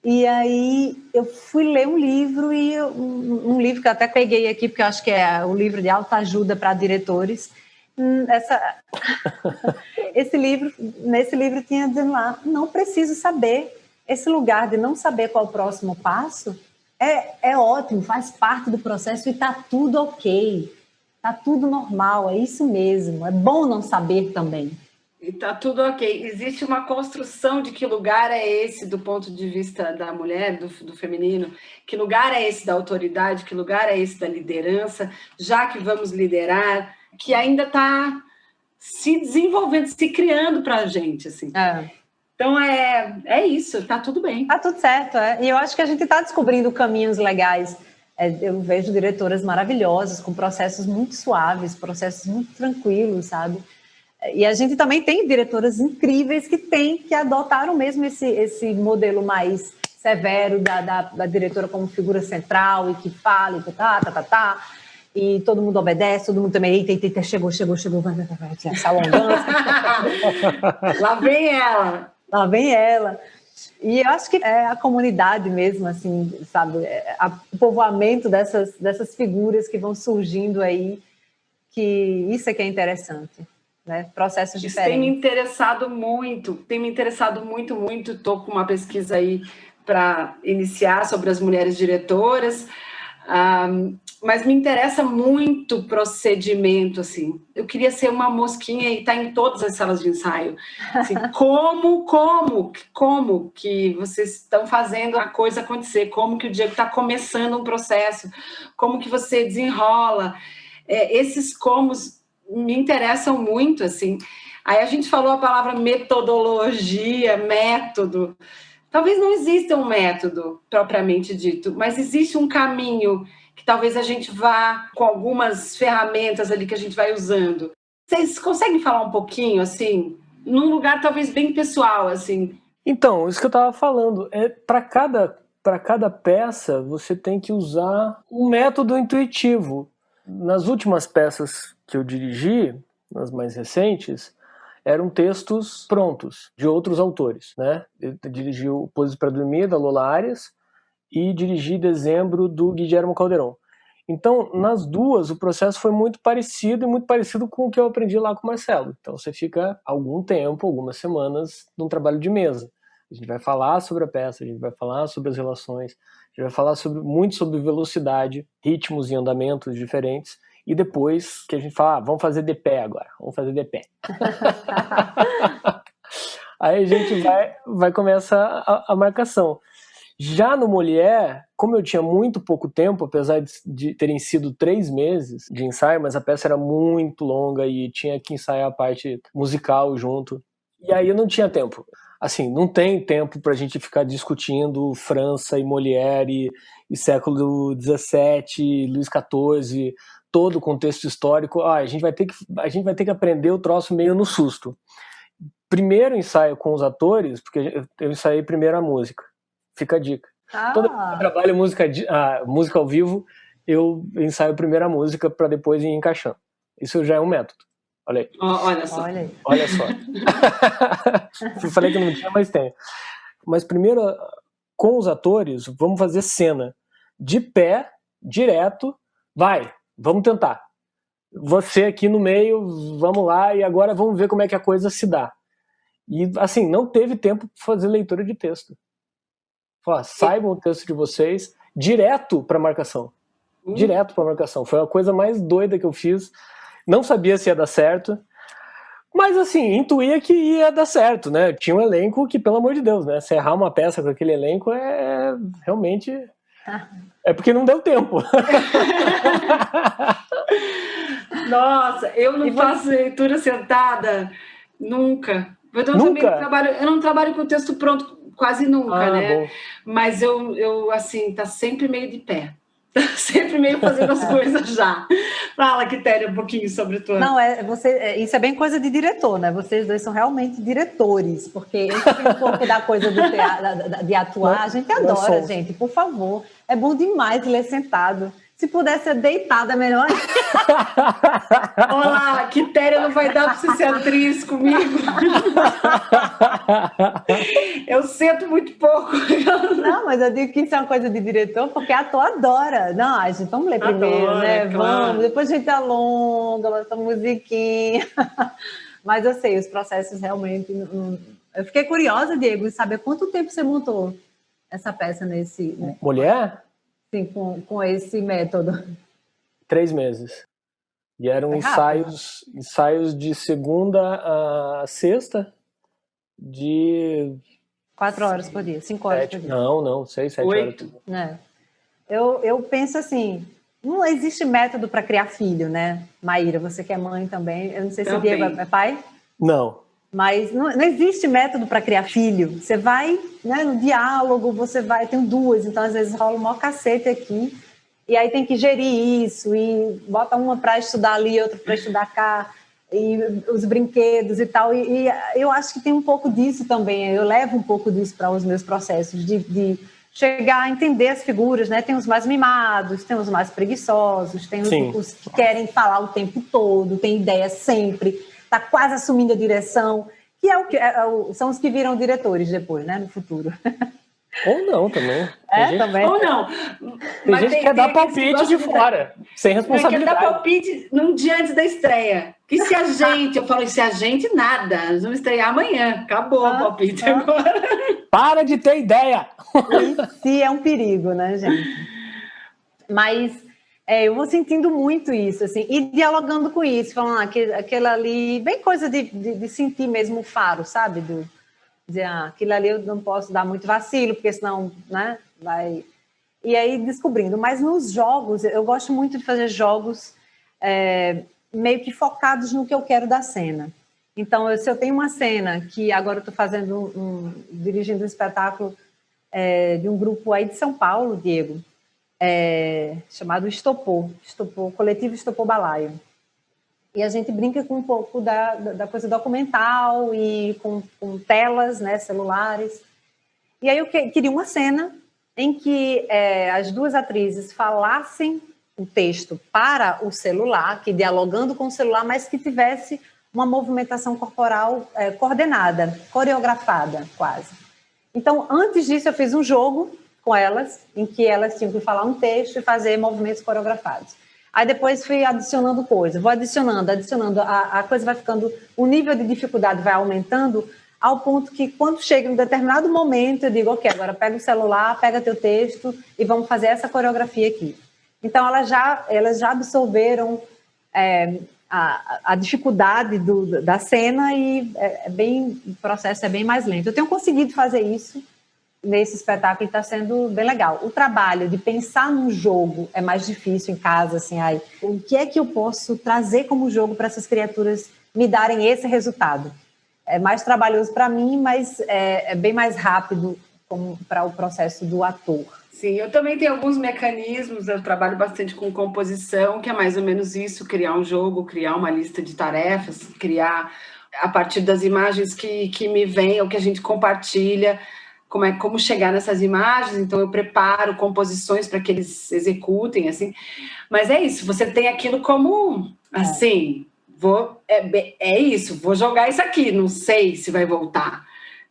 E aí eu fui ler um livro, um livro que eu até peguei aqui, porque eu acho que é o livro de autoajuda para diretores. Nesse livro tinha dizendo lá, não preciso saber. Esse lugar de não saber qual é o próximo passo é ótimo, faz parte do processo e está tudo ok, está tudo normal, é isso mesmo, é bom não saber também. E está tudo ok. Existe uma construção de que lugar é esse do ponto de vista da mulher, do feminino, que lugar é esse da autoridade, que lugar é esse da liderança, já que vamos liderar, que ainda está se desenvolvendo, se criando para a gente, assim. Então, é isso, tá tudo bem. Tá tudo certo, E eu acho que a gente está descobrindo caminhos legais. Eu vejo diretoras maravilhosas, com processos muito suaves, processos muito tranquilos, sabe? E a gente também tem diretoras incríveis que adotaram mesmo esse modelo mais severo da diretora como figura central e que fala e todo mundo obedece, todo mundo também, eita, chegou, vai, salão dança. Lá vem ela. E eu acho que é a comunidade mesmo, assim, sabe? O povoamento dessas figuras que vão surgindo aí, que isso é que é interessante, né? Processos diferentes. Tem me interessado muito. Estou com uma pesquisa aí para iniciar sobre as mulheres diretoras. Mas me interessa muito o procedimento, assim. Eu queria ser uma mosquinha e estar em todas as salas de ensaio. Assim, como que vocês estão fazendo a coisa acontecer? Como que o Diego está começando um processo? Como que você desenrola? Esses comos me interessam muito, assim. Aí a gente falou a palavra metodologia, método. Talvez não exista um método propriamente dito, mas existe um caminho que talvez a gente vá com algumas ferramentas ali que a gente vai usando. Vocês conseguem falar um pouquinho, assim, num lugar talvez bem pessoal, assim? Então, isso que eu estava falando, para cada peça você tem que usar um método intuitivo. Nas últimas peças que eu dirigi, nas mais recentes, eram textos prontos, de outros autores, né? Eu dirigi o Poses para Dormir, da Lola Arias, e dirigi Dezembro, do Guillermo Calderón. Então, nas duas, o processo foi muito parecido e muito parecido com o que eu aprendi lá com o Marcelo. Então, você fica algum tempo, algumas semanas, num trabalho de mesa. A gente vai falar sobre a peça, a gente vai falar sobre as relações, a gente vai falar muito sobre velocidade, ritmos e andamentos diferentes. E depois que a gente fala, vamos fazer de pé agora, vamos fazer de pé. Aí a gente vai começar a marcação. Já no Molière, como eu tinha muito pouco tempo, apesar de terem sido 3 meses de ensaio, mas a peça era muito longa e tinha que ensaiar a parte musical junto. E aí eu não tinha tempo. Assim, não tem tempo pra gente ficar discutindo França e Molière e século XVII, Luís XIV, todo o contexto histórico. A gente vai ter que aprender o troço meio no susto. Primeiro ensaio com os atores, porque eu ensaiei primeiro a música. Fica a dica. Toda vez que eu trabalho música ao vivo, eu ensaio primeiro a música para depois ir encaixando. Isso já é um método. Olha aí. Olha só. Olha só. Eu falei que não tinha, mas tem. Mas primeiro, com os atores, vamos fazer cena. De pé, direto, vamos tentar. Você aqui no meio, vamos lá, e agora vamos ver como é que a coisa se dá. E, assim, não teve tempo para fazer leitura de texto. Saibam o texto de vocês, direto para marcação. Direto para marcação. Foi a coisa mais doida que eu fiz. Não sabia se ia dar certo, mas, assim, intuía que ia dar certo, né? Tinha um elenco que, pelo amor de Deus, né? Se errar uma peça com aquele elenco é realmente... É porque não deu tempo. Nossa, eu não faço leitura sentada nunca. Eu não trabalho com o texto pronto quase nunca, né? Bom. Mas eu, assim, tá sempre meio de pé. Tá sempre meio fazendo as coisas já. Fala, Quitéria, um pouquinho sobre tua... Não, isso é bem coisa de diretor, né? Vocês dois são realmente diretores, porque eu tenho um pouco da coisa do teatro, de atuar. A gente adora, gente, por favor. É bom demais ler sentado. Se pudesse ser deitada, melhor. Olá, Quitéria, não vai dar para você ser atriz comigo. Eu sento muito pouco. Não, mas eu digo que isso é uma coisa de diretor, porque ator adora. Não, a gente vamos ler primeiro, né? Claro. Vamos, depois a gente alonga, bota musiquinha. Mas eu sei, os processos realmente... Eu fiquei curiosa, Diego, de saber quanto tempo você montou essa peça nesse... Né? Mulher? Sim, com esse método. 3 meses. E eram ensaios de segunda a sexta, de... 4 horas por dia, 5 horas por dia. Não, 6, 7 horas por dia. É. Eu penso assim, não existe método para criar filho, né? Maíra, você que é mãe também. Eu não sei se o Diego é pai. Não. Mas não existe método para criar filho. Você vai, né, no diálogo, tem 2, então às vezes rola um maior cacete aqui, e aí tem que gerir isso, e bota uma para estudar ali, outra para estudar cá, e os brinquedos e tal, e eu acho que tem um pouco disso também, eu levo um pouco disso para os meus processos, de chegar a entender as figuras, né? Tem os mais mimados, tem os mais preguiçosos, tem os que querem falar o tempo todo, tem ideia sempre, está quase assumindo a direção, que são os que viram diretores depois, né, no futuro. Ou não, também. Também. Ou não. Tem gente que quer dar palpite de fora, sem responsabilidade. Quer dar palpite num dia antes da estreia. Que se a gente, nada. Nós vamos estrear amanhã. Acabou o palpite agora. Para de ter ideia! Isso é um perigo, né, gente? Mas... eu vou sentindo muito isso, assim, e dialogando com isso, falando aquela ali, bem coisa de sentir mesmo o faro, sabe? Dizer, aquilo ali eu não posso dar muito vacilo, porque senão, né, vai... E aí descobrindo. Mas nos jogos, eu gosto muito de fazer jogos meio que focados no que eu quero da cena. Então, se eu tenho uma cena que agora eu estou fazendo dirigindo um espetáculo de um grupo aí de São Paulo, Diego, chamado Estopô, Coletivo Estopô Balaio. E a gente brinca com um pouco da coisa documental e com telas, né, celulares. E aí eu queria uma cena em que as 2 atrizes falassem o texto para o celular, que dialogando com o celular, mas que tivesse uma movimentação corporal coordenada, coreografada, quase. Então, antes disso, eu fiz um jogo com elas, em que elas tinham que falar um texto e fazer movimentos coreografados. Aí depois fui adicionando coisas, vou adicionando, a coisa vai ficando, o nível de dificuldade vai aumentando, ao ponto que quando chega em um determinado momento, eu digo, ok, agora pega o celular, pega teu texto e vamos fazer essa coreografia aqui. Então, elas já absorveram a dificuldade da cena e o processo é bem mais lento. Eu tenho conseguido fazer isso nesse espetáculo e está sendo bem legal. O trabalho de pensar num jogo é mais difícil em casa, assim, o que é que eu posso trazer como jogo para essas criaturas me darem esse resultado? É mais trabalhoso para mim, mas é bem mais rápido para o processo do ator. Sim, eu também tenho alguns mecanismos, eu trabalho bastante com composição, que é mais ou menos isso, criar um jogo, criar uma lista de tarefas, criar a partir das imagens que me vêm, ou que a gente compartilha, como chegar nessas imagens, então eu preparo composições para que eles executem, assim. Mas é isso, você tem aquilo como, assim, isso, vou jogar isso aqui, não sei se vai voltar,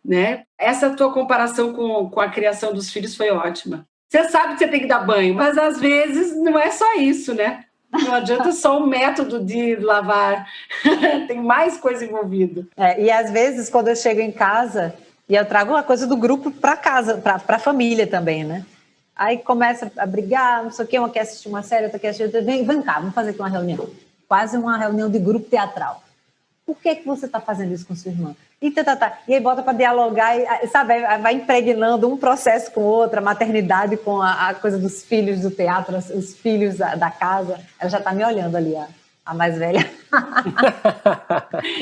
né? Essa tua comparação com a criação dos filhos foi ótima. Você sabe que você tem que dar banho, mas às vezes não é só isso, né? Não adianta só o método de lavar, tem mais coisa envolvida. E às vezes, quando eu chego em casa, e eu trago uma coisa do grupo para casa, para a família também, né? Aí começa a brigar, não sei o quê, uma quer assistir uma série, outra quer assistir, vem cá, vamos fazer aqui uma reunião. Quase uma reunião de grupo teatral. Por que você está fazendo isso com sua irmã? E aí bota para dialogar, sabe, vai impregnando um processo com o outro, a maternidade com a coisa dos filhos do teatro, os filhos da casa. Ela já está me olhando ali, a mais velha.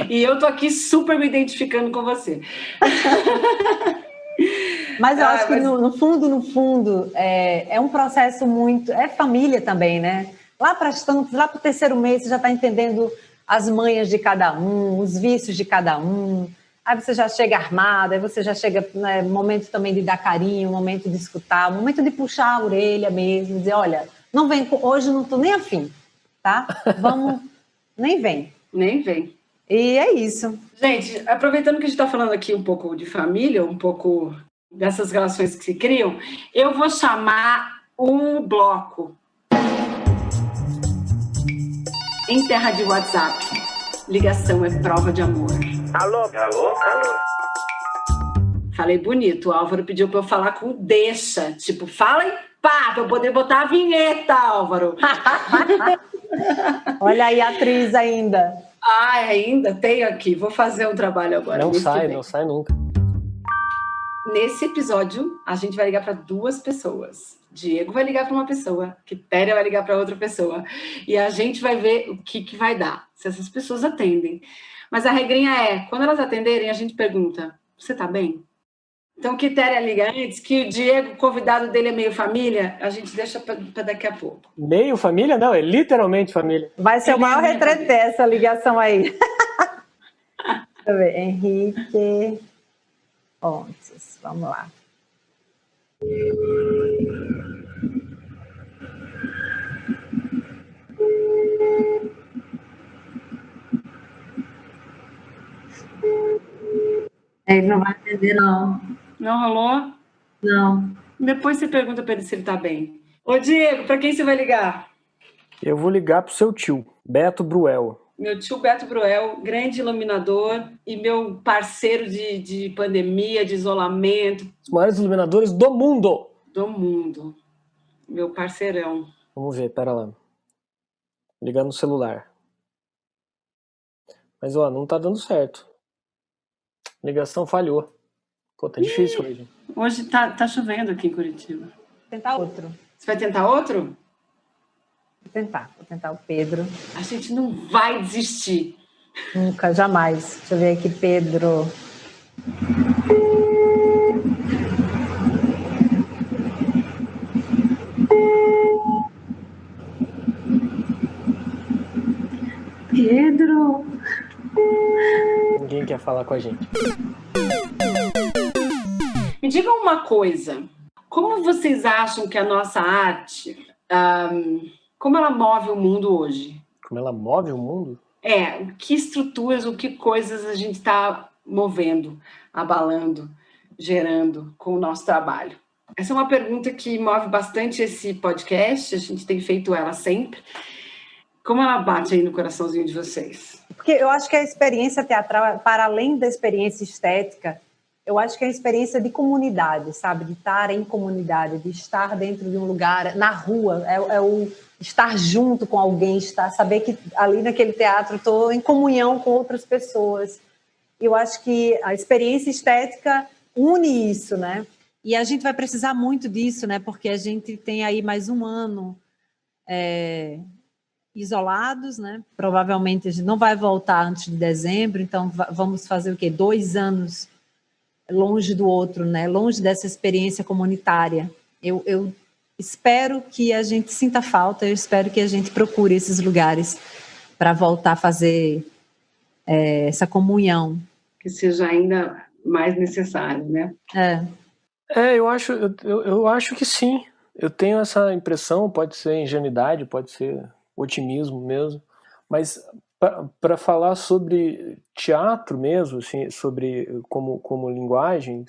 E eu tô aqui super me identificando com você. Mas eu acho que no fundo, é um processo muito... É família também, né? Lá para o terceiro mês, você já está entendendo as manhas de cada um, os vícios de cada um. Aí você já chega armado, aí você já chega, né, momento também de dar carinho, momento de escutar, momento de puxar a orelha mesmo, dizer, olha, não vem, hoje não estou nem afim, tá? Vamos, nem vem. Nem vem. E é isso. Gente, aproveitando que a gente está falando aqui um pouco de família, um pouco dessas relações que se criam, eu vou chamar um bloco em terra de WhatsApp. Ligação é prova de amor. Alô? Alô? Alô? Falei bonito. O Álvaro pediu para eu falar com deixa. Tipo, fala e pá, para eu poder botar a vinheta, Álvaro. Olha aí a atriz ainda. Ainda tenho aqui. Vou fazer um trabalho agora. Não sai nunca. Nesse episódio, a gente vai ligar para 2 pessoas. Diego vai ligar para uma pessoa, Quitéria vai ligar para outra pessoa. E a gente vai ver o que vai dar, se essas pessoas atendem. Mas a regrinha é, quando elas atenderem, a gente pergunta, você tá bem? Então, Quitéria liga antes, que o Diego, convidado dele é meio família, a gente deixa para daqui a pouco. Meio família? Não, é literalmente família. Vai ser o maior retreté essa ligação aí. Deixa eu ver, Henrique Pontes, vamos lá. Ele não vai atender, não. Não rolou? Não. Depois você pergunta para ele se ele tá bem. Ô, Diego, para quem você vai ligar? Eu vou ligar pro seu tio, Beto Bruel. Meu tio Beto Bruel, grande iluminador e meu parceiro de pandemia, de isolamento. Os maiores iluminadores do mundo. Do mundo. Meu parceirão. Vamos ver, pera lá. Ligar no celular. Mas, não tá dando certo. Ligação falhou. Pô, tá difícil hoje. Hoje tá chovendo aqui em Curitiba. Vou tentar outro. Você vai tentar outro? Vou tentar o Pedro. A gente não vai desistir. Nunca, jamais. Deixa eu ver aqui, Pedro. Pedro. Ninguém quer falar com a gente. Me digam uma coisa. Como vocês acham que a nossa arte, como ela move o mundo hoje? Como ela move o mundo? Que estruturas, que coisas a gente está movendo, abalando, gerando com o nosso trabalho? Essa é uma pergunta que move bastante esse podcast, a gente tem feito ela sempre. Como ela bate aí no coraçãozinho de vocês? Porque eu acho que a experiência teatral, para além da experiência estética, eu acho que é a experiência de comunidade, sabe? De estar em comunidade, de estar dentro de um lugar, na rua, é o estar junto com alguém, saber que ali naquele teatro estou em comunhão com outras pessoas. Eu acho que a experiência estética une isso, né? E a gente vai precisar muito disso, né? Porque a gente tem aí mais um ano isolados, né? Provavelmente a gente não vai voltar antes de dezembro, então vamos fazer o quê? 2 anos longe do outro, né? Longe dessa experiência comunitária. Eu espero que a gente sinta falta, eu espero que a gente procure esses lugares para voltar a fazer essa comunhão. Que seja ainda mais necessário, né? Eu acho que sim. Eu tenho essa impressão, pode ser ingenuidade, pode ser otimismo mesmo, mas para falar sobre teatro mesmo, assim, sobre como linguagem,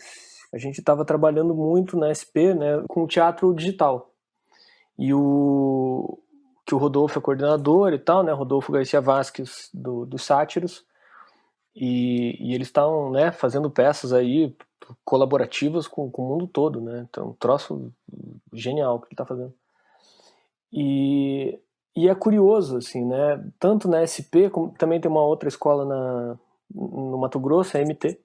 a gente estava trabalhando muito na SP, né, com teatro digital. E que o Rodolfo é coordenador e tal, né, Rodolfo Garcia Vasques dos Sátiros, e eles estavam, né, fazendo peças aí colaborativas com o mundo todo, né? Então, um troço genial que ele está fazendo. E é curioso, assim, né? Tanto na SP, como também tem uma outra escola no Mato Grosso, a MT.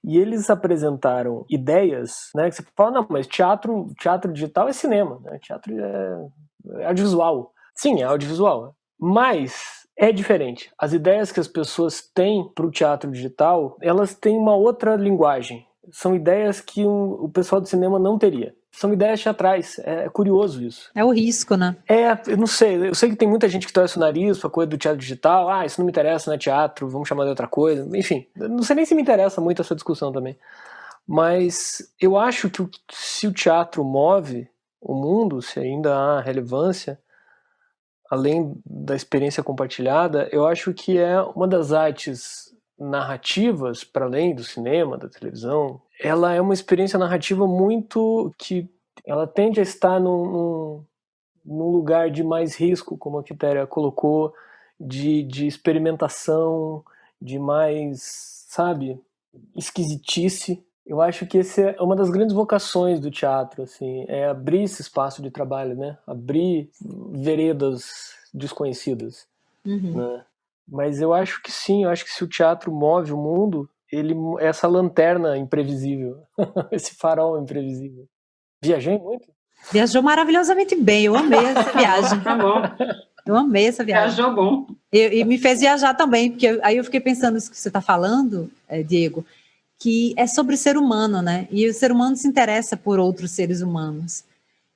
E eles apresentaram ideias, né? Que você fala, não, mas teatro digital é cinema, né? Teatro é audiovisual. Sim, é audiovisual. Mas é diferente. As ideias que as pessoas têm para o teatro digital, elas têm uma outra linguagem. São ideias que o pessoal do cinema não teria. São ideias teatrais. É curioso isso. É o risco, né? Eu não sei. Eu sei que tem muita gente que torce o nariz pra coisa do teatro digital. Ah, isso não me interessa, não é teatro, vamos chamar de outra coisa. Enfim, não sei nem se me interessa muito essa discussão também. Mas eu acho que se o teatro move o mundo, se ainda há relevância, além da experiência compartilhada, eu acho que é uma das artes narrativas, para além do cinema, da televisão. Ela é uma experiência narrativa muito que ela tende a estar num lugar de mais risco, como a Quitéria colocou, de experimentação, de mais, sabe, esquisitice. Eu acho que essa é uma das grandes vocações do teatro, assim, é abrir esse espaço de trabalho, né? Abrir veredas desconhecidas, né? Mas eu acho que sim, eu acho que se o teatro move o mundo, ele é essa lanterna imprevisível, esse farol imprevisível. Viajei muito? Viajou maravilhosamente bem, eu amei essa viagem. Tá bom. Eu amei essa viagem. Viajou bom. E me fez viajar também, porque aí eu fiquei pensando nisso que você está falando, Diego, que é sobre o ser humano, né? E o ser humano se interessa por outros seres humanos.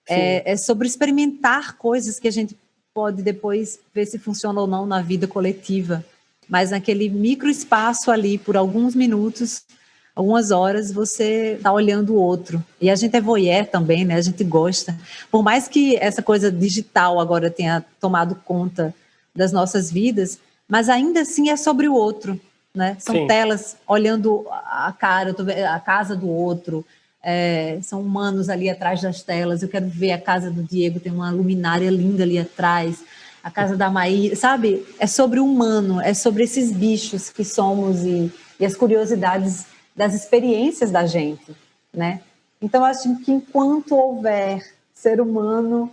É sobre experimentar coisas que a gente pode depois ver se funciona ou não na vida coletiva. Mas naquele microespaço ali, por alguns minutos, algumas horas, você está olhando o outro. E a gente é voyeur também, né? A gente gosta. Por mais que essa coisa digital agora tenha tomado conta das nossas vidas, mas ainda assim é sobre o outro, né? São telas olhando a cara, a casa do outro, são humanos ali atrás das telas. Eu quero ver a casa do Diego, tem uma luminária linda ali atrás, a casa da Maíra, sabe? É sobre o humano, é sobre esses bichos que somos e as curiosidades das experiências da gente, né? Então, acho que enquanto houver ser humano,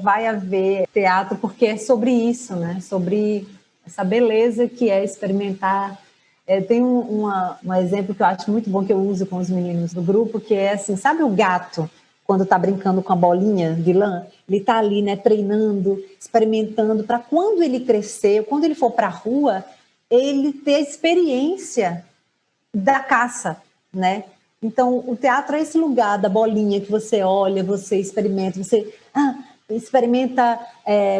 vai haver teatro, porque é sobre isso, né? Sobre essa beleza que é experimentar. Tem um exemplo que eu acho muito bom, que eu uso com os meninos do grupo, que é assim, sabe o gato, quando está brincando com a bolinha de lã? Ele está ali, né, treinando, experimentando, para quando ele crescer, quando ele for para a rua, ele ter a experiência da caça, né? Então, o teatro é esse lugar da bolinha que você olha, você experimenta, você experimenta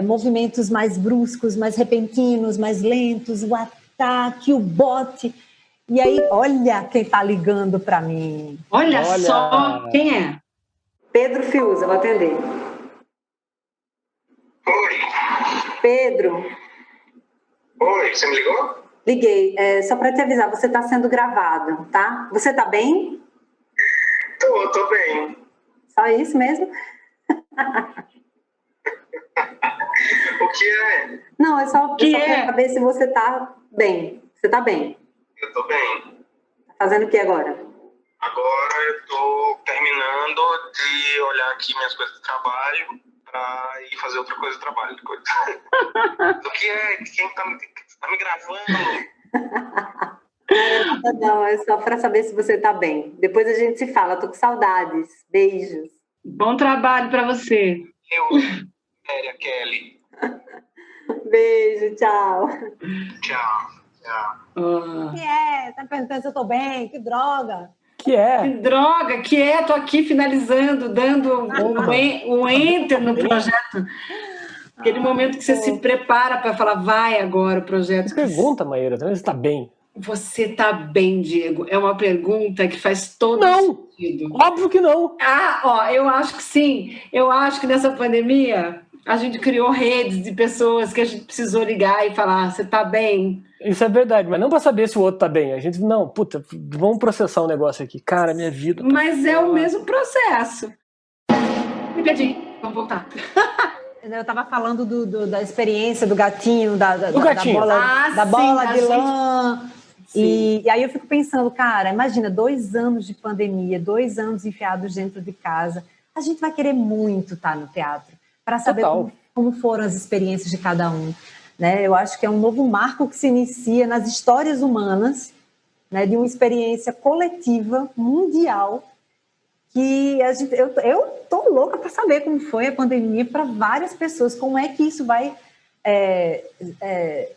movimentos mais bruscos, mais repentinos, mais lentos, o ataque, o bote. E aí, olha quem está ligando para mim. Olha só quem é. Pedro Fiuza, vou atender. Oi. Pedro. Oi, você me ligou? Liguei. Só para te avisar, você está sendo gravado, tá? Você está bem? Tô bem. Só isso mesmo? O que é? Não, é só para saber se você tá bem. Você tá bem? Eu tô bem. Tá fazendo o que agora? Agora eu tô terminando de olhar aqui minhas coisas do trabalho pra ir fazer outra coisa do trabalho. O que é? Quem tá me gravando? Não, é só para saber se você tá bem. Depois a gente se fala. Tô com saudades. Beijos. Bom trabalho para você. Kelly. Beijo, tchau. Tchau. Tá perguntando se eu tô bem? Que droga. Que é? Que droga, que é? Tô aqui finalizando, dando um enter no projeto. Aquele momento que você se prepara para falar, vai agora o projeto. Pergunta, Maíra, você tá bem? Você tá bem, Diego? É uma pergunta que faz todo sentido. Óbvio que não. Eu acho que sim. Eu acho que nessa pandemia a gente criou redes de pessoas que a gente precisou ligar e falar, você tá bem? Isso é verdade, mas não pra saber se o outro tá bem. A gente, vamos processar um negócio aqui. Cara, minha vida. Mas é o mesmo processo. Me perdi. Vamos voltar. Eu tava falando da experiência do gatinho, da sim, bola de lã. E aí eu fico pensando, cara, imagina, 2 anos de pandemia, 2 anos enfiados dentro de casa. A gente vai querer muito estar no teatro para saber como foram as experiências de cada um. Né? Eu acho que é um novo marco que se inicia nas histórias humanas, né, de uma experiência coletiva, mundial, que eu tô louca para saber como foi a pandemia para várias pessoas, como é que isso vai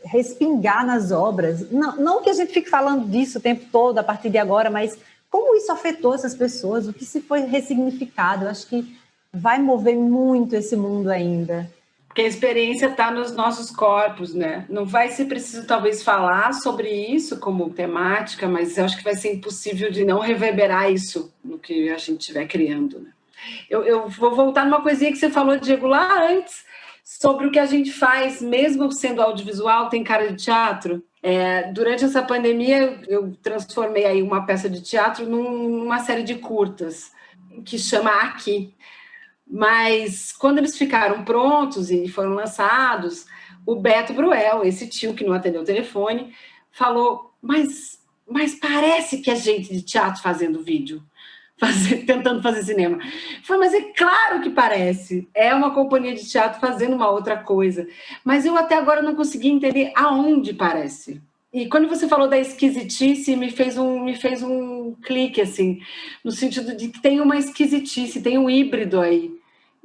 respingar nas obras. Não que a gente fique falando disso o tempo todo, a partir de agora, mas como isso afetou essas pessoas, o que se foi ressignificado. Eu acho que vai mover muito esse mundo ainda. Porque a experiência está nos nossos corpos, né? Não vai ser preciso, talvez, falar sobre isso como temática, mas eu acho que vai ser impossível de não reverberar isso no que a gente estiver criando, né? Eu vou voltar numa coisinha que você falou, Diego, lá antes, sobre o que a gente faz, mesmo sendo audiovisual, tem cara de teatro. Durante essa pandemia, eu transformei aí uma peça de teatro numa série de curtas, que chama Aqui. Mas quando eles ficaram prontos e foram lançados, o Beto Bruel, esse tio que não atendeu o telefone, falou, mas parece que é gente de teatro fazendo vídeo, tentando fazer cinema. Eu falei, mas é claro que parece, é uma companhia de teatro fazendo uma outra coisa, mas eu até agora não consegui entender aonde parece. E quando você falou da esquisitice, me fez um clique, assim, no sentido de que tem uma esquisitice, tem um híbrido aí.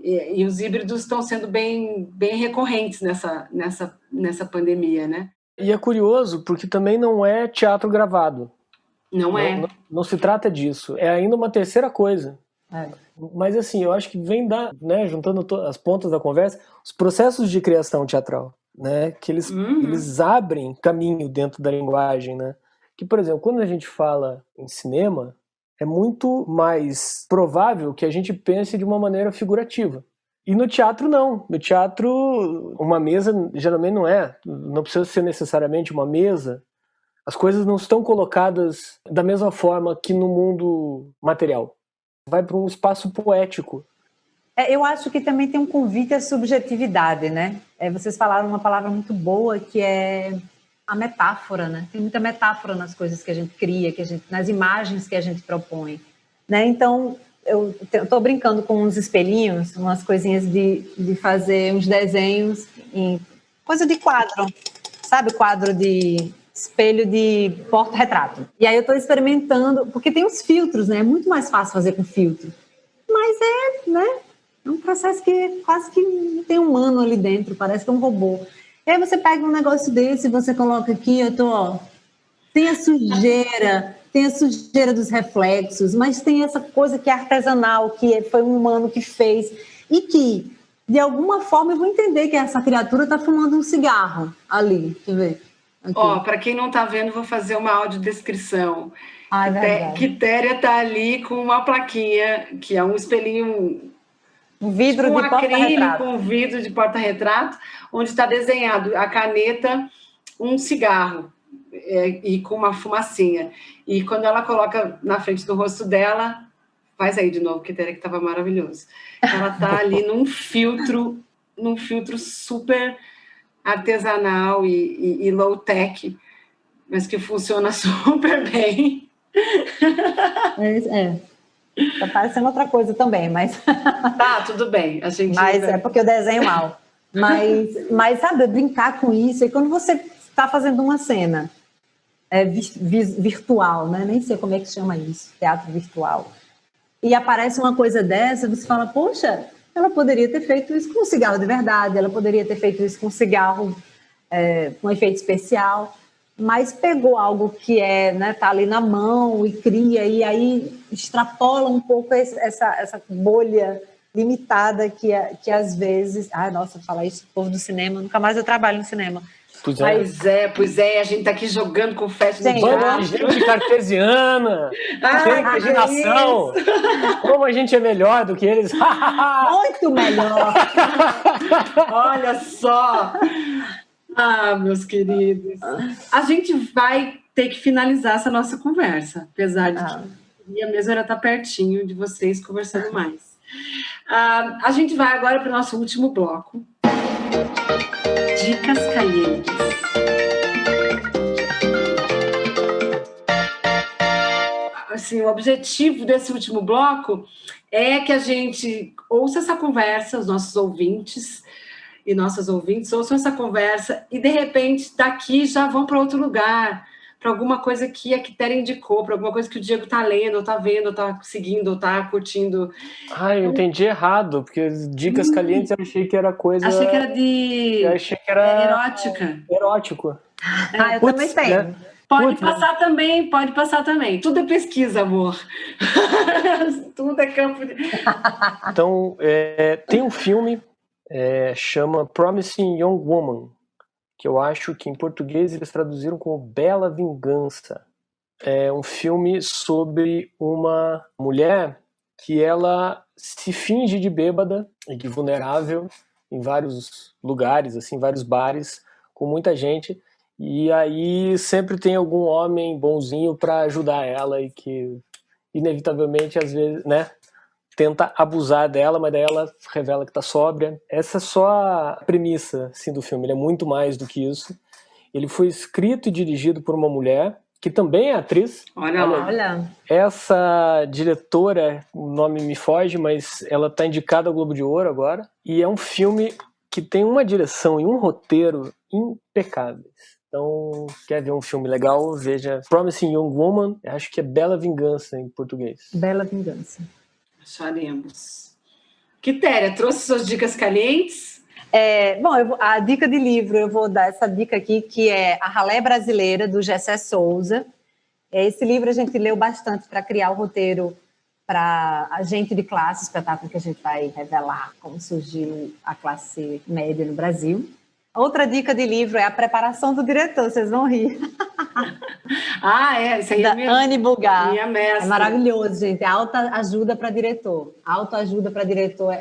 E os híbridos estão sendo bem recorrentes nessa pandemia, né? E é curioso, porque também não é teatro gravado. Não se trata disso. É ainda uma terceira coisa. Mas, assim, eu acho que vem juntando as pontas da conversa, os processos de criação teatral. Né, que eles abrem caminho dentro da linguagem, né? Que, por exemplo, quando a gente fala em cinema, é muito mais provável que a gente pense de uma maneira figurativa. E no teatro, não. No teatro, uma mesa geralmente não precisa ser necessariamente uma mesa. As coisas não estão colocadas da mesma forma que no mundo material. Vai para um espaço poético. Eu acho que também tem um convite à subjetividade, né? Vocês falaram uma palavra muito boa, que é a metáfora, né? Tem muita metáfora nas coisas que a gente cria, nas imagens que a gente propõe, né? Então, eu estou brincando com uns espelhinhos, umas coisinhas de fazer uns desenhos em coisa de quadro, sabe? Quadro de espelho de porta-retrato. E aí eu estou experimentando, porque tem os filtros, né? É muito mais fácil fazer com filtro. Mas né? É um processo que quase que não tem humano ali dentro, parece que é um robô. E aí você pega um negócio desse, você coloca aqui, tem a sujeira dos reflexos, mas tem essa coisa que é artesanal, que foi um humano que fez, e que, de alguma forma, eu vou entender que essa criatura está fumando um cigarro ali, deixa eu ver. Para quem não está vendo, vou fazer uma audiodescrição. Quitéria está ali com uma plaquinha, que é um espelhinho... Um vidro tipo de porta-retrato. Um vidro de porta-retrato, onde está desenhado a caneta, um cigarro e com uma fumacinha. E quando ela coloca na frente do rosto dela, Faz aí de novo, que estava maravilhoso. Ela tá ali num filtro super artesanal e low-tech, mas que funciona super bem. Tá parecendo outra coisa também, mas... Tá, tudo bem. A gente... Mas é porque eu desenho mal. Mas, sabe, brincar com isso, e quando você está fazendo uma cena virtual, né? Nem sei como é que chama isso, teatro virtual, e aparece uma coisa dessa, você fala, poxa, ela poderia ter feito isso com um cigarro de verdade, ela poderia ter feito isso com um cigarro com efeito especial, mas pegou algo que né, tá ali na mão e cria, e aí extrapola um pouco essa bolha limitada que às vezes... Ai, nossa, falar isso pro povo do cinema, nunca mais eu trabalho no cinema. Pois é, a gente tá aqui jogando confete no Bando de gente cartesiana, sem imaginação. Como a gente é melhor do que eles. Muito melhor. Olha só. Meus queridos. A gente vai ter que finalizar essa nossa conversa, apesar de que a mesma era estar pertinho de vocês conversando mais. A gente vai agora para o nosso último bloco. Dicas calientes. Assim, o objetivo desse último bloco é que a gente ouça essa conversa, os nossos ouvintes e nossas ouvintes ouçam essa conversa e, de repente, daqui já vão para outro lugar, para alguma coisa que a Quitéria indicou, para alguma coisa que o Diego está lendo, ou está vendo, ou está seguindo, ou está curtindo. Eu entendi errado, porque dicas calientes eu achei que era coisa... Achei que era Eu achei que era... erótica. Erótico. Eu também tenho. Né? Pode passar também. Tudo é pesquisa, amor. Tudo é campo de... Então, tem um filme, chama Promising Young Woman, que eu acho que em português eles traduziram como Bela Vingança. É um filme sobre uma mulher que ela se finge de bêbada e de vulnerável em vários lugares, assim, vários bares, com muita gente, e aí sempre tem algum homem bonzinho para ajudar ela e que inevitavelmente às vezes, né, tenta abusar dela, mas daí ela revela que tá sóbria. Essa é só a premissa, assim, do filme, ele é muito mais do que isso. Ele foi escrito e dirigido por uma mulher que também é atriz. Olha. Essa diretora, o nome me foge, mas ela tá indicada ao Globo de Ouro agora, e é um filme que tem uma direção e um roteiro impecáveis. Então, quer ver um filme legal, veja Promising Young Woman, acho que é Bela Vingança em português. Bela Vingança. Acharemos. Quitéria, trouxe suas dicas calientes? Bom, a dica de livro, eu vou dar essa dica aqui, que é A Ralé Brasileira, do Gessé Souza. Esse livro a gente leu bastante para criar o roteiro para a gente de classe, espetáculo que a gente vai revelar como surgiu a classe média no Brasil. Outra dica de livro é A Preparação do Diretor, vocês vão rir. Isso aí da Anne Bulgar. Minha mestra. É maravilhoso, gente. Alta ajuda para diretor. Autoajuda para diretor.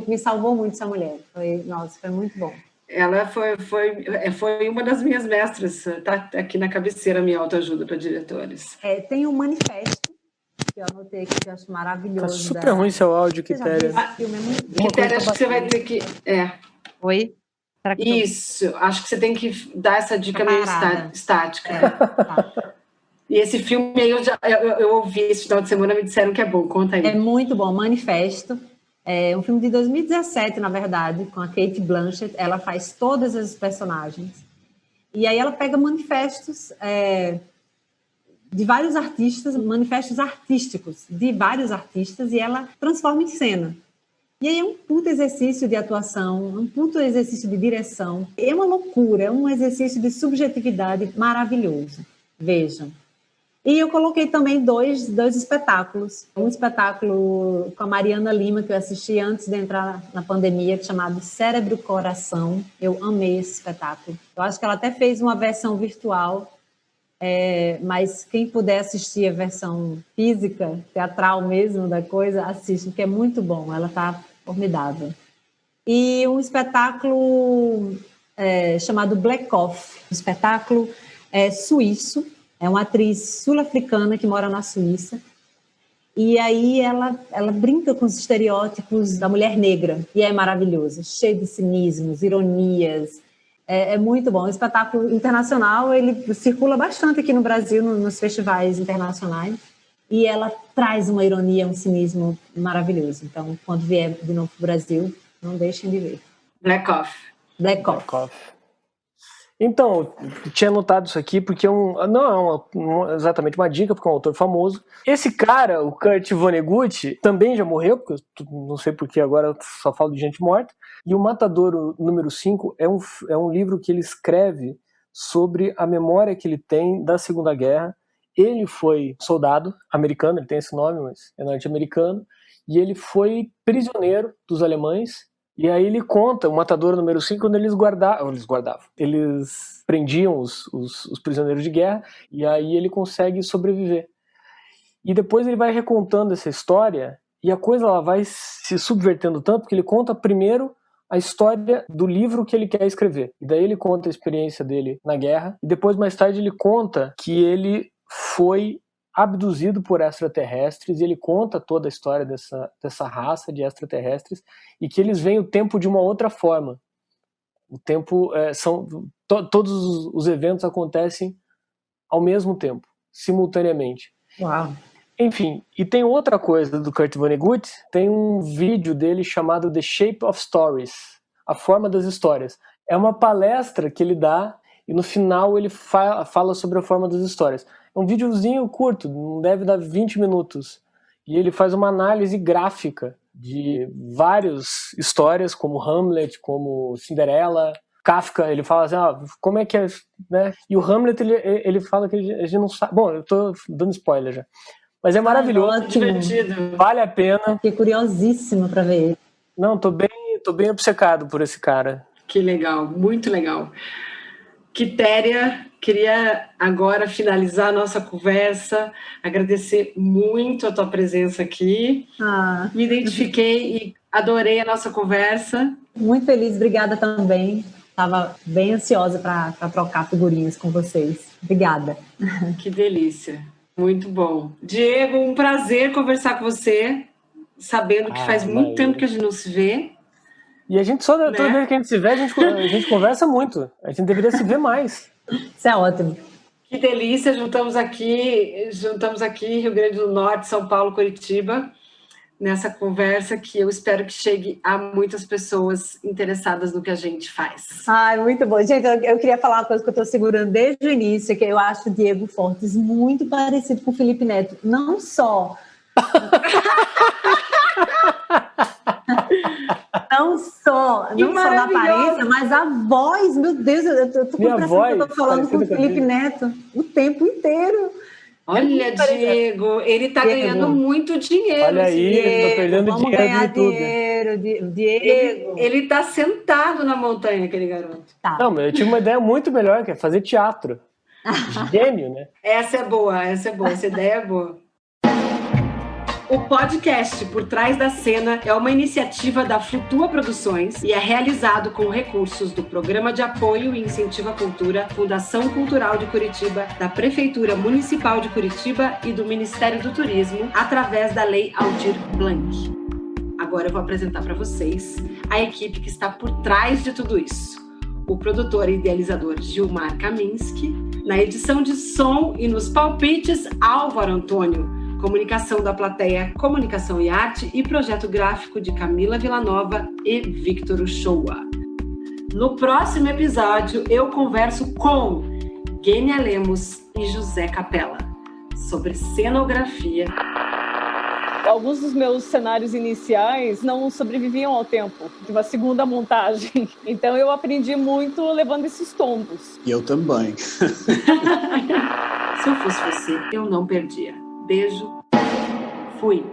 Me salvou muito essa mulher. Foi muito bom. Ela foi uma das minhas mestras. Tá aqui na cabeceira, minha autoajuda para diretores. Tem um manifesto que eu anotei aqui, que eu acho maravilhoso. Tá super ruim seu áudio, Quitéria. Quitéria, acho que você vai ter que... Oi? Isso, acho que você tem que dar essa dica meio estática. Tá. E esse filme aí eu ouvi esse final de semana, me disseram que é bom, conta aí. É muito bom, Manifesto. É um filme de 2017, na verdade, com a Cate Blanchett. Ela faz todas as personagens. E aí ela pega manifestos de vários artistas, manifestos artísticos de vários artistas, e ela transforma em cena. E aí é um puto exercício de atuação, um puto exercício de direção. É uma loucura, é um exercício de subjetividade maravilhoso. Vejam. E eu coloquei também dois espetáculos. Um espetáculo com a Mariana Lima, que eu assisti antes de entrar na pandemia, chamado Cérebro Coração. Eu amei esse espetáculo. Eu acho que ela até fez uma versão virtual, mas quem puder assistir a versão física, teatral mesmo da coisa, assiste, porque é muito bom. Ela está formidável. E um espetáculo chamado Black Off, um espetáculo suíço. É uma atriz sul-africana que mora na Suíça. E aí ela brinca com os estereótipos da mulher negra, e é maravilhoso, cheio de cinismos, ironias, é muito bom. O espetáculo internacional, ele circula bastante aqui no Brasil, nos festivais internacionais, e ela traz uma ironia, um cinismo maravilhoso. Então, quando vier de novo para o Brasil, não deixem de ver. Black Off. Então, eu tinha notado isso aqui porque não é exatamente uma dica, porque é um autor famoso. Esse cara, o Kurt Vonnegut, também já morreu, porque eu não sei porque agora eu só falo de gente morta. E o Matadouro número 5 é um livro que ele escreve sobre a memória que ele tem da Segunda Guerra. Ele foi soldado americano, ele tem esse nome, mas é norte-americano, e ele foi prisioneiro dos alemães. E aí ele conta, o Matadouro número 5, quando eles prendiam os prisioneiros de guerra, e aí ele consegue sobreviver. E depois ele vai recontando essa história, e a coisa ela vai se subvertendo tanto, que ele conta primeiro a história do livro que ele quer escrever. E daí ele conta a experiência dele na guerra, e depois, mais tarde, ele conta que ele foi abduzido por extraterrestres, e ele conta toda a história dessa raça de extraterrestres, e que eles veem o tempo de uma outra forma. O tempo todos os eventos acontecem ao mesmo tempo, simultaneamente. Uau! Enfim, e tem outra coisa do Kurt Vonnegut, tem um vídeo dele chamado The Shape of Stories, a forma das histórias. É uma palestra que ele dá, e no final ele fala sobre a forma das histórias. É um videozinho curto, não deve dar 20 minutos. E ele faz uma análise gráfica de várias histórias, como Hamlet, como Cinderela, Kafka. Ele fala assim, como é que é, né? E o Hamlet, ele fala que a gente não sabe. Bom, eu tô dando spoiler já. Mas é maravilhoso, divertido. Vale a pena. Fiquei curiosíssima para ver ele. Não, tô bem obcecado por esse cara. Que legal, muito legal. Quitéria, queria agora finalizar a nossa conversa, agradecer muito a tua presença aqui. Me identifiquei e adorei a nossa conversa. Muito feliz, obrigada também. Estava bem ansiosa para trocar figurinhas com vocês. Obrigada. Que delícia, muito bom. Diego, um prazer conversar com você, sabendo que faz muito tempo que a gente não se vê. E a gente toda vez que a gente se vê, a gente conversa muito. A gente deveria se ver mais. Isso é ótimo. Que delícia, juntamos aqui Rio Grande do Norte, São Paulo, Curitiba, nessa conversa que eu espero que chegue a muitas pessoas interessadas no que a gente faz. Muito bom. Gente, eu queria falar uma coisa que eu estou segurando desde o início, que eu acho o Diego Fortes muito parecido com o Felipe Neto. Não só... Não só na aparência, mas a voz, meu Deus, eu tô com a impressão que eu tô falando com o Felipe Neto o tempo inteiro. Olha, Diego, ele tá ganhando muito dinheiro. Olha aí, Diego, tô perdendo vamos dinheiro ganhar no YouTube. Diego. Ele tá sentado na montanha, aquele garoto. Tá. Não, mas eu tive uma ideia muito melhor, que é fazer teatro. Gênio, né? Essa é boa, essa ideia é boa. O podcast Por Trás da Cena é uma iniciativa da Flutua Produções e é realizado com recursos do Programa de Apoio e Incentivo à Cultura, Fundação Cultural de Curitiba, da Prefeitura Municipal de Curitiba e do Ministério do Turismo, através da Lei Aldir Blanc. Agora eu vou apresentar para vocês a equipe que está por trás de tudo isso. O produtor e idealizador Gilmar Kaminski, na edição de som e nos palpites Álvaro Antônio, comunicação da plateia, comunicação e arte e projeto gráfico de Camila Villanova e Victor Uchoa. No próximo episódio, eu converso com Gênia Lemos e José Capella sobre cenografia. Alguns dos meus cenários iniciais não sobreviviam ao tempo de uma segunda montagem. Então eu aprendi muito levando esses tombos. E eu também. Se eu fosse você, eu não perdia. Beijo. Fui.